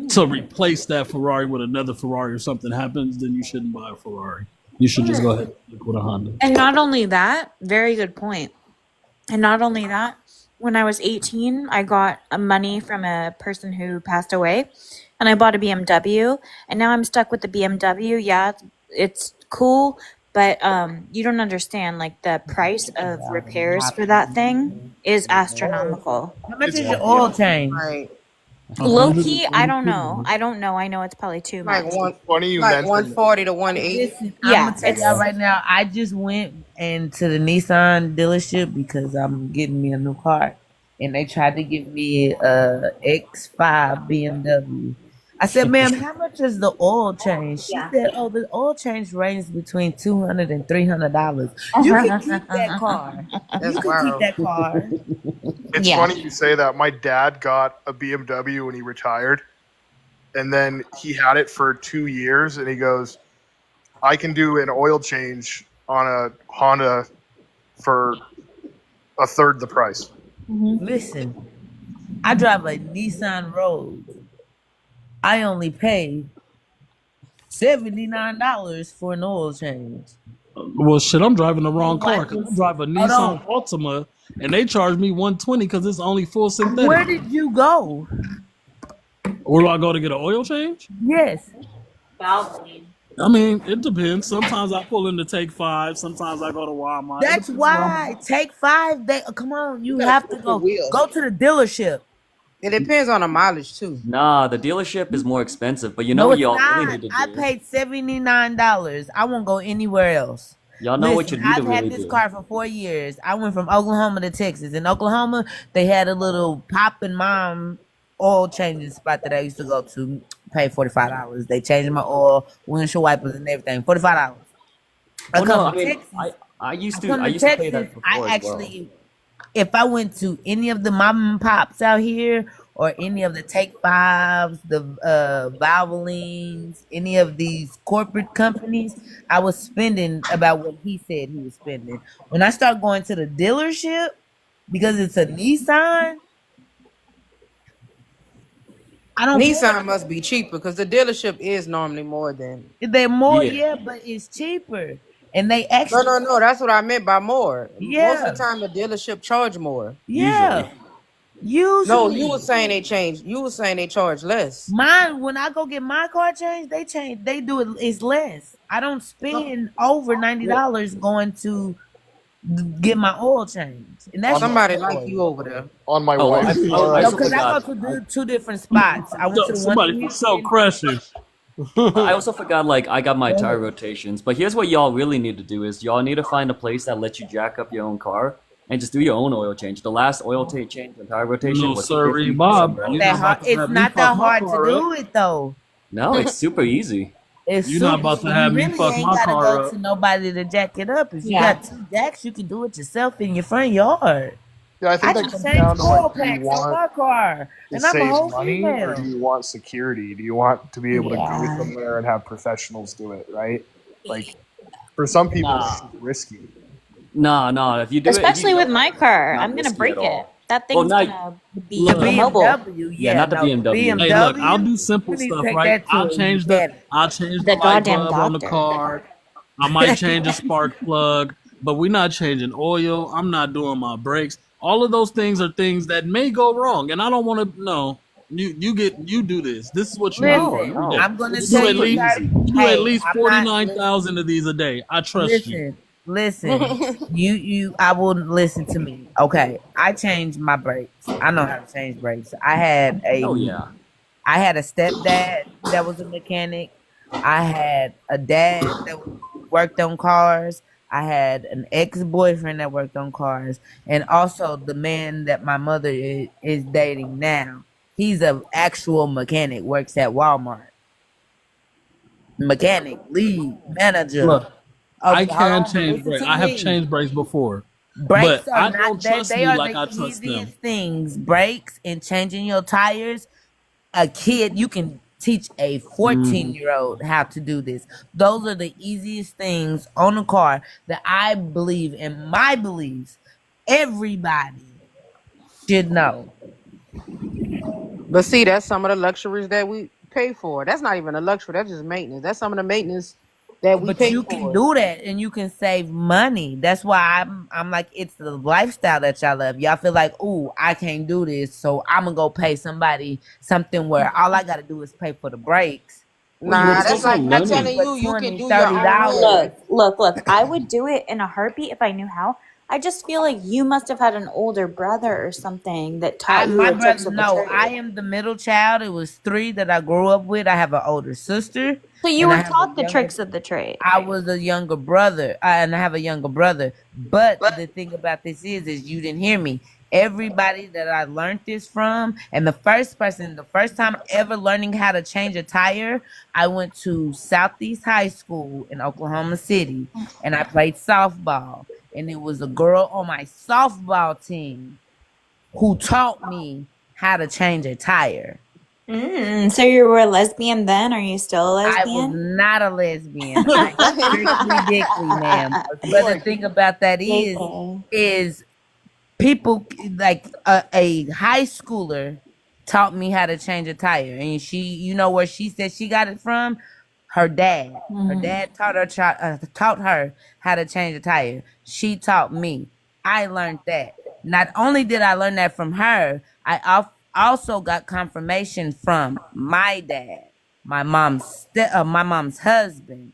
to replace that Ferrari with another Ferrari or something happens, then you shouldn't buy a Ferrari. You should just go ahead and stick with a Honda. And not only that, very good point. And not only that, when I was 18, I got money from a person who passed away, and I bought a BMW, and now I'm stuck with the BMW. Yeah, it's cool, but you don't understand, like, the price of repairs for that thing is astronomical. How much is your oil change? Right. Low key, I don't know. I know. I know it's probably too Like much. Funny you like mentioned 140 to 180. Listen, Yeah, I'm gonna tell it's y'all right now. I just went into the Nissan dealership because I'm getting me a new car, and they tried to give me a X5 BMW. I said, "Ma'am, how much is the oil change?" She said, "Oh, the oil change ranges between $200 and $300. You can keep that car. You That's can keep wild. that car." It's Yeah. funny you say that. My dad got a BMW when he retired, and then he had it for 2 years, and he goes, I can do an oil change on a Honda for a third the price. Listen, I drive a Nissan Rogue. I only pay $79 for an oil change. Well, shit, I'm driving the wrong car. 'Cause I drive a Hold Nissan Altima, and they charge me $120 because it's only full synthetic. Where did you go? Where do I go to get an oil change? Yes. I mean, it depends. Sometimes I pull in to Take 5. Sometimes I go to Walmart. It That's depends where I'm why. at. Take 5. Come on, you You gotta have to flip the go. wheel. Go to the dealership. It depends on the mileage too. Nah, the dealership is more expensive, but you know No, what it's y'all really not. need to I do? paid $79. I won't go anywhere else. Y'all know what you Listen, need to I've had really this do. car for 4 years. I went from Oklahoma to Texas. In Oklahoma, they had a little pop and mom oil changing spot that I used to go to. Pay $45. They changed my oil, windshield wipers, and everything. $45. I Well, no, come I to mean, Texas. I used I to come to pay that Texas. before I as well. actually, if I went to any of the mom and pops out here, or any of the Take Fives, the Valvolines, any of these corporate companies, I was spending about what he said he was spending. When I start going to the dealership, because it's a Nissan, I don't pay. Nissan must be cheaper because the dealership is normally more than. They're more, Yeah. yeah, but it's cheaper, and they No, actually, no. That's what I meant by more. Most yeah, of the time, the dealership charge more. yeah. Usually. No, you Usually, were saying they change. You were saying they charge less. mine, when I go get my car changed, they do it. It's less. I don't spend over Yeah. $90 going to get my oil changed, and that's On just Somebody the like oil. you over there. on my Oh, well, wife's I No, also because I forgot. go to two different spots. I went to the one Somebody in for Cell Houston. Crashers. I also forgot, like, I got my Go tire ahead. rotations. But here's what y'all really need to do is y'all need to find a place that lets you jack up your own car and just do your own oil change. The last oil change and tire rotation No, was sirree, 50 Bob. some You're That not dollars. hard. about to It's have me not fuck that my hard to car up. do it though. No, it's super easy. It's You're not super. about to You have me really fuck ain't my gotta car go up. to nobody to jack it up. If you Yeah. got 2 jacks, you can do it yourself in your front yard. Yeah, I I think that just comes changed down to oil like, do you packs on want my car, to and I'm a save whole money or do female. you want security? Do you want to be able to go Yeah. somewhere and have professionals do it, right? Like for some people, that's Nah. risky. Nah. If you do it, if you Especially with my car, not I'm gonna risky at break it. all. That Well, thing's not gonna The be Look, immobile. BMW, yeah, yeah, not the no, the BMW. hey, look, I'll BMW. do simple You need to stuff, take right? that to I'll a change mechanic. the The light goddamn bulb on the doctor. car. I might change a spark plug, but we're not changing oil. I'm not doing my brakes. All of those things are things that may go wrong, and I don't want to know. You do this. This is what you do Listen, every day. I'm gonna You tell do at you, least Shorty. you do at Hey, least I'm not. 49,000 of these a day. I trust you. Listen. I will listen to me. Okay, I changed my brakes. I know how to change brakes. Oh yeah. I had a stepdad that was a mechanic. I had a dad that worked on cars. I had an ex-boyfriend that worked on cars, and also the man that my mother is dating now. He's an actual mechanic, works at Walmart. Mechanic, lead, manager. Look, I Okay, hold can on, change listen brakes. to I have me. changed brakes before, Brakes but are I not don't that trust they me are like the I trust them. easiest things. Brakes and changing your tires. A kid, you can teach a 14-year-old how to do this. Those are the easiest things on a car that I believe in my beliefs everybody should know. But see, that's some of the luxuries that we pay for. That's not even a luxury. That's just maintenance. That's some of the maintenance that we But pay you can for. do that and you can save money. That's why I'm like, it's the lifestyle that y'all love. Y'all feel like, ooh, I can't do this, so I'm gonna go pay somebody something where all I gotta do is pay for the brakes. Well, you Nah, It's can that's also like save me that learning. telling money for you you can $20, do your own $30. hair. Look. I would do it in a heartbeat if I knew how. I just feel like you must have had an older brother or something that taught you My the tricks brother, of the no, I trade. am the middle child. It was 3 that I grew up with. I have an older sister, So you and I were have a taught the younger. tricks of the trade. I was a younger brother, and I have a younger brother. But the thing about this is you didn't hear me. Everybody that I learned this from, and the first time ever learning how to change a tire, I went to Southeast High School in Oklahoma City, and I played softball. And it was a girl on my softball team who taught me how to change a tire. So you were a lesbian then? Are you still a I was lesbian? not a lesbian. I strictly dickly, ma'am. But the thing about that is people like a high schooler taught me how to change a tire, and you know where she said she got it from? Her dad. Her dad taught her how to change a tire. She taught me. I learned that. Not only did I learn that from her, I also got confirmation from my dad, my mom's husband,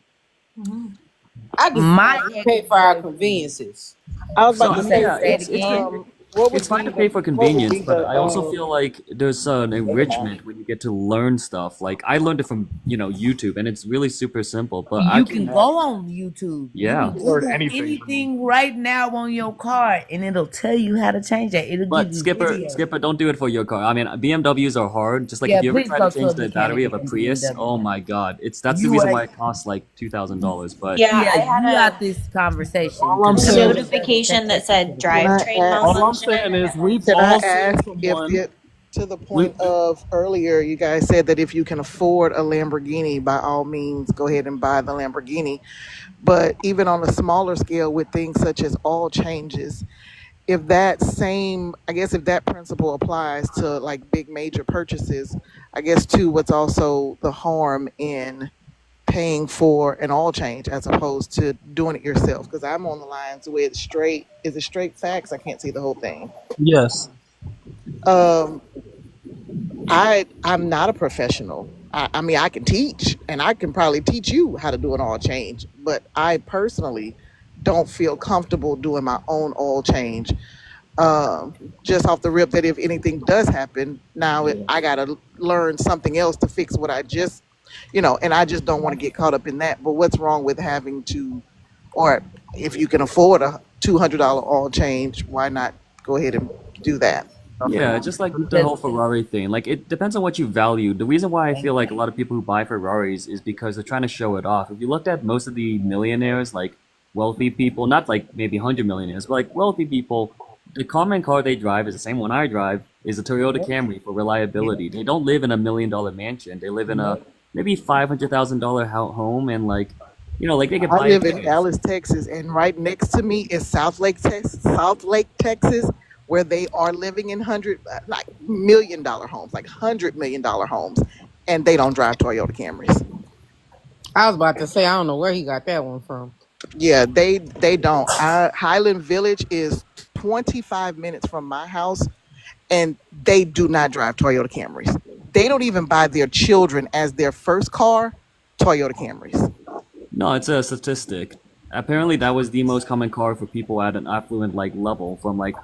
I just my we pay for our ex-boyfriend. conveniences. I was So about I to mean, say, yeah, Say it it's again. what it's would fine be to pay for convenience, but I also the feel like there's an enrichment when you get to learn stuff. Like I learned it from YouTube, and it's really super simple. But I You can can go on YouTube. You Yeah. can Learn Google anything. anything right now on your car, and it'll tell you how to change that. It'll give But you Skipper, videos. don't do it for your car. I mean, BMWs are hard. Just like Yeah, if you ever please try go to to change a the mechanic battery of a in Prius, oh BMW. my God, that's the You reason are, why it costs like $2,000. But Yeah, I yeah, had you got a this conversation All I'm because a saying, nobody does a notification that test for said Can I drivetrain ask? all I'm malfunction, saying and is it we've Can I all seen ask if someone. it to the We point of earlier, you guys said that if you can afford a Lamborghini, by all means, go ahead and buy the Lamborghini. But even on a smaller scale, with things such as all changes, if if that principle applies to like big major purchases, I guess too, what's also the harm in paying for an all change as opposed to doing it yourself? Because I'm on the lines with is it straight facts? I can't see the whole thing. yes. Um, I'm not a professional. I mean, I can teach, and I can probably teach you how to do an all change, but I personally don't feel comfortable doing my own all change. Just off the rip, that if anything does happen, I gotta learn something else to fix what I just, and I just don't want to get caught up in that. But what's wrong with having to, or if you can afford a $200 all change, why not go ahead and do that? yeah, just like the because whole Ferrari thing. Like it depends on what you value. The reason why I feel like a lot of people who buy Ferraris is because they're trying to show it off. If you looked at most of the millionaires, like wealthy people, not like maybe 100 millionaires, but like wealthy people, the common car they drive is the same one I drive, is a Toyota Camry for reliability. They don't live in $1 million mansion. They live in a maybe $500,000 home, and like they could I buy a live in place. Dallas, Texas, and right next to me is South Lake, Texas, where they are living in like $1 million homes, like $100 million homes, and they don't drive Toyota Camrys. I was about to say I don't know where he got that one from. Yeah, they don't. Highland Village is 25 minutes from my house, and they do not drive Toyota Camrys. they don't even buy their children as their first car Toyota Camrys. No, it's a statistic. Apparently, that was the most common car for people at an affluent like level, from like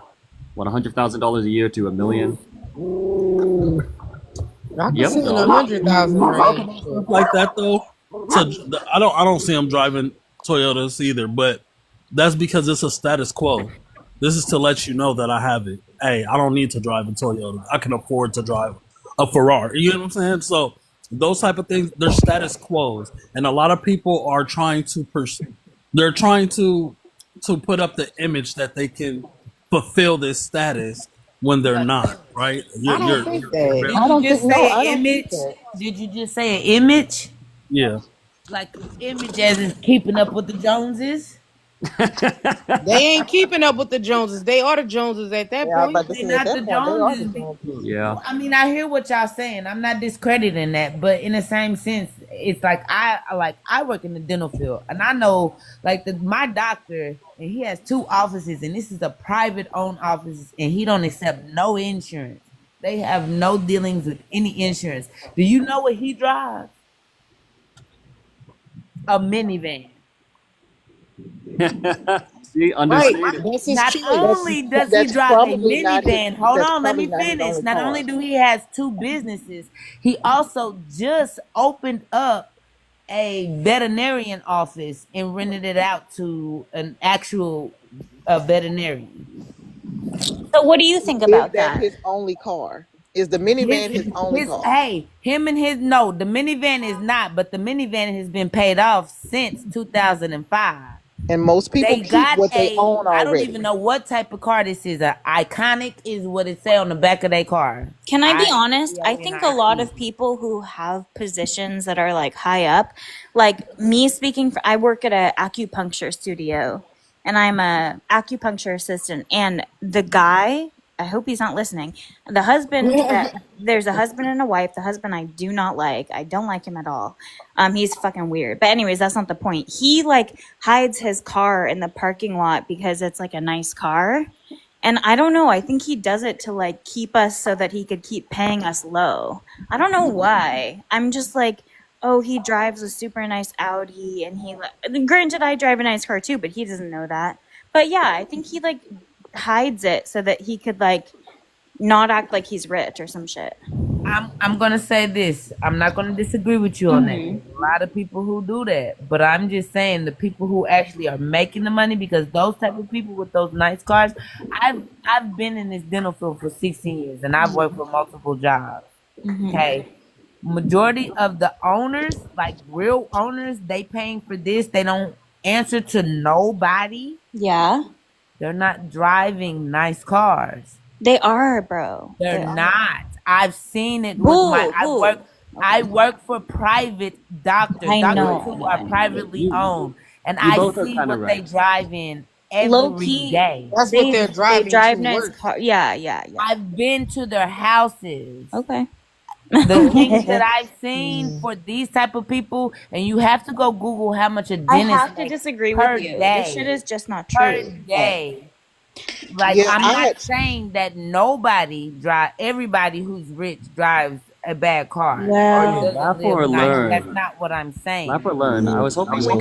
what $100,000 a year to $1 million. I can Yep. see in dog. 100,000 range. Stuff like that though. So I don't see them driving Toyotas either, but that's because it's a status quo. This is to let you know that I have it. Hey, I don't need to drive a Toyota. I can afford to drive a Ferrari. You know what I'm saying? So those type of things, they're status quos, and a lot of people are trying to they're trying to put up the image that they can fulfill this status when they're not. Right? I don't think that. I don't Did you just think no, say I an don't think image? that. Did you just say an image? Yeah. Like an image as is keeping up with the Joneses? They ain't keeping up with the Joneses. They are the Joneses at that Yeah, I was point. about to They say not at the that point they are the Joneses. Joneses. Yeah. I mean, I hear what y'all saying. I'm not discrediting that, but in the same sense, it's like I work in the dental field, and I know like my doctor, and he has 2 offices, and this is a private owned office, and he don't accept no insurance. They have no dealings with any insurance. Do you know what he drives? A minivan. See, Right. understated. That's his Not choice. only does he That's drive a probably not his. minivan, hold That's on, let probably me not his finish. only Not only car. do he has 2 businesses, he also just opened up a veterinarian office and rented it out to an actual veterinarian. So what do you think Is about that that? his only car? Is the minivan his only car? Him and his no, the minivan is not, but the minivan has been paid off since 2005. And most people They keep got what they own I don't already. even know what type of car this is. A Iconic is what it say on the back of their car. Can I be honest? I think a lot ICONIC. of people who have positions that are like high up, like me speaking for, I work at an acupuncture studio and I'm a acupuncture assistant. And the guy, I hope he's not listening. The husband, there's a husband and a wife. The husband I do not like. I don't like him at all. He's fucking weird. But anyways, that's not the point. He like hides his car in the parking lot because it's like a nice car. And I don't know. I think he does it to like keep us so that he could keep paying us low. I don't know why. I'm just like, oh, he drives a super nice Audi, and granted, I drive a nice car too, but he doesn't know that. But yeah, I think he like hides it so that he could like not act like he's rich or some shit. I'm gonna say this. I'm not gonna disagree with you on that. Mhm. There's a lot of people who do that, but I'm just saying the people who actually are making the money, because those type of people with those nice cars. I've been in this dental field for 16 years, and I've worked for multiple jobs. Mhm. Okay, majority of the owners, like real owners, they paying for this. They don't answer to nobody. Yeah, They're not driving nice cars. they are, bro. They They're are. not. I've seen it with Who? I work for private doctors. I Doctors know. who are privately owned. And You I both are see kind of what they right. drive in Low every key, day. That's what they're they driving drive to nice work. car. Yeah. I've been to their houses. Okay. The things that I've seen for these type of people, and you have to go Google how much a I dentist have to makes disagree per with you. day. This shit is just not Per true. day. Like, Yeah, I'm I not had. saying that everybody who's rich drives a bad car or Well, doesn't Laugh or live nice. That's learn. not what I'm Laugh saying. or learn. I was hoping Yeah.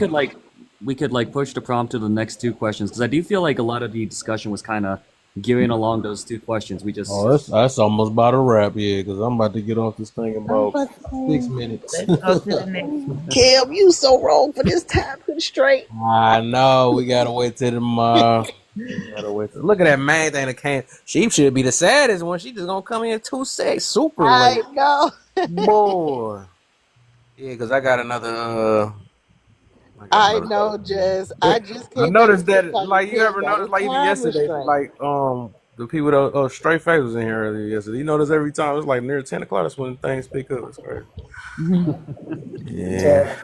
we could like push the prompt to the next 2 questions, because I do feel like a lot of the discussion was kind of gearing along those 2 questions. We just Oh, that's almost about a wrap, yeah, because I'm about to get off this thing in I'm about about to 6 say, minutes. Let's go to the next one. Kev, you so wrong for this time constraint. I know. We gotta wait till tomorrow. Look at that main thing that came. She should be the saddest one. She just gonna come in 2 seconds, super I late, know. boy. Yeah, because I got another. I know, Jess. I just I came back noticed from that, TikTok. like, you Kev ever got notice, a like, even time yesterday, restraint. like, the people that Straight Face was in here earlier yesterday. You notice every time it's like near 10 o'clock, that's when things pick up. It's crazy. Yeah.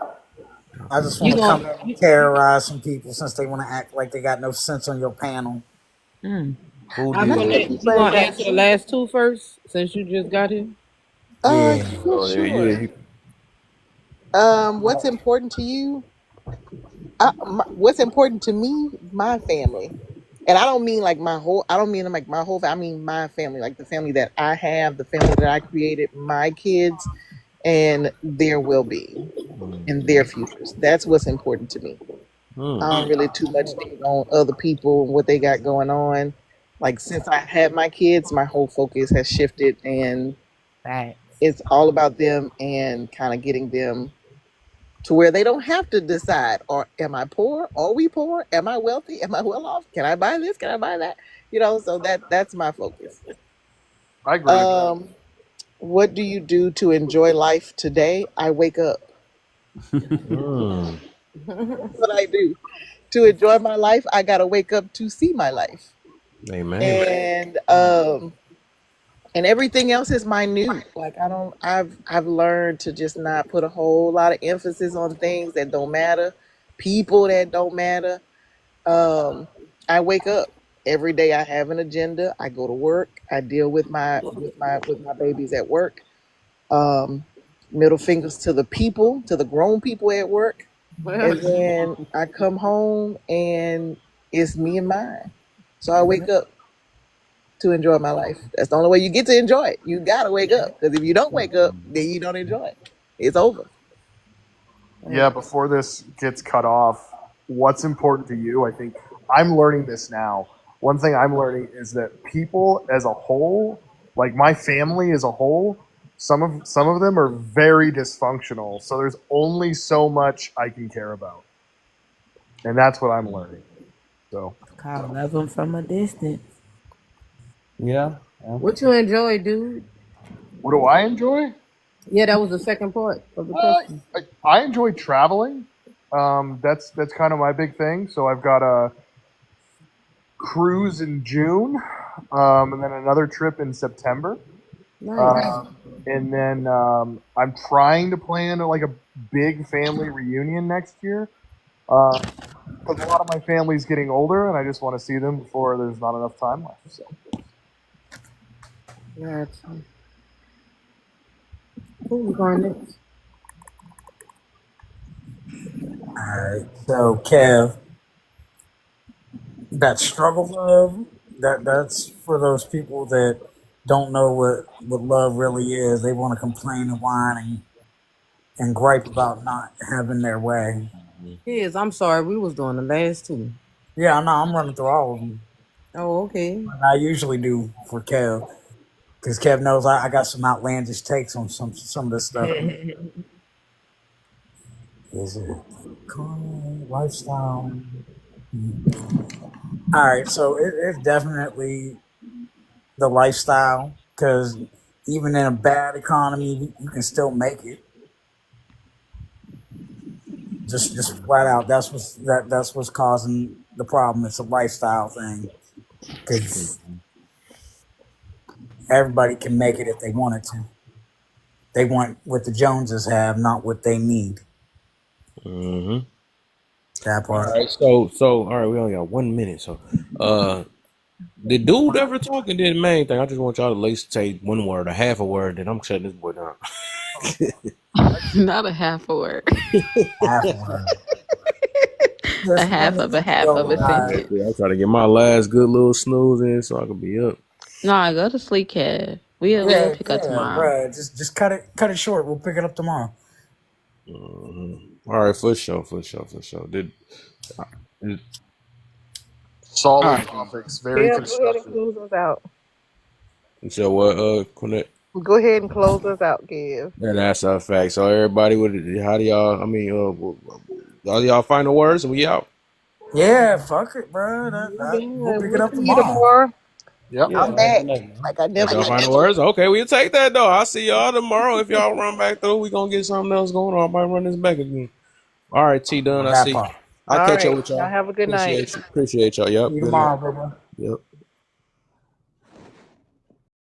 I just You want to come gonna in and terrorize some people since they want to act like they got no sense on your panel. Mm. Who you did gonna that? you gonna answer the last 2 first since you just got here? Yeah. Oh, yeah, Sure. What's important to you? What's important to me? My family And I don't mean like I don't mean like my whole, I mean my family, like the family that I have, the family that I created, my kids, and their well-being and their futures. That's what's important to me. I don't really too much think on other people and what they got going on. Like since I had my kids, my whole focus has shifted, and it's all about them and kind of getting them to where they don't have to decide, or am I poor? Are we poor? Am I wealthy? Am I well off? Can I buy this? Can I buy that? You know, so that's my focus. I agree with that. What do you do to enjoy life today? I wake up. That's what I do. To enjoy my life, I gotta wake up to see my life. Amen. And everything else is minute. Like I've learned to just not put a whole lot of emphasis on things that don't matter, people that don't matter. I wake up every day. I have an agenda. I go to work. I deal with my babies at work. Middle fingers to the people, to the grown people at work. And then I come home and it's me and mine. So I wake up to enjoy my life. That's the only way you get to enjoy it. You gotta wake up, because if you don't wake up, then you don't enjoy it. It's over. Yeah, before this gets cut off, what's important to you? I think I'm learning this now. One thing I'm learning is that people as a whole, like my family as a whole, some of them are very dysfunctional. So there's only so much I can care about. And that's what I'm learning. So I love them from a distance. Yeah. What you enjoy, dude? what do I enjoy? Yeah, that was the second part of the question. I enjoy traveling. That's kind of my big thing. So I've got a cruise in June, and then another trip in September. Nice. And then I'm trying to plan like a big family reunion next year. Because a lot of my family's getting older, and I just want to see them before there's not enough time left. So. That's who's going next? Alright, so Kev, that struggle love, that's for those people that don't know what love really is. They want to complain and whine and gripe about not having their way. Kids, I'm sorry, we was doing the last two. Yeah, I know, I'm running through all of them. Oh, okay. And I usually do for Kev. Because Kev knows I got some outlandish takes on some of this stuff. Is it lifestyle? All right, so it's definitely the lifestyle, because even in a bad economy, you can still make it. Just flat out, that's what's causing the problem. It's a lifestyle thing, because everybody can make it if they wanted to. They want what the Joneses have, not what they need. Mm-hmm. That part. All right, so all right, we only got 1 minute. So, did dude ever talk and did the main thing? I just want y'all to at least say one word, a half a word, then I'm shutting this boy down. Not a half a word. Half a word. A half of a sentence. Yeah, I'm trying to get my last good little snooze in so I can be up. No, go to sleep, Kev. We'll pick up tomorrow. Bruh, just cut it short. We'll pick it up tomorrow. All right, for sure. Did Solid all right. topics, very Yeah, go ahead and constructive. close us out. So what? Cornette? Go ahead and close us out, Kev. Yeah, that's a fact. So everybody, how do y'all? I mean, all y'all final words, and we out. Yeah, fuck it, bro. We'll pick it up tomorrow. Yep. I'm back. Like I never Y'all left. final words? Okay, we'll take that though. I'll see y'all tomorrow. If y'all run back through, we gonna get something else going on. I might run this back again. All right, T done. I see. I'll catch up with y'all. Y'all have a good night. Appreciate y'all. Yep. See you Good tomorrow, night. bro. Yep.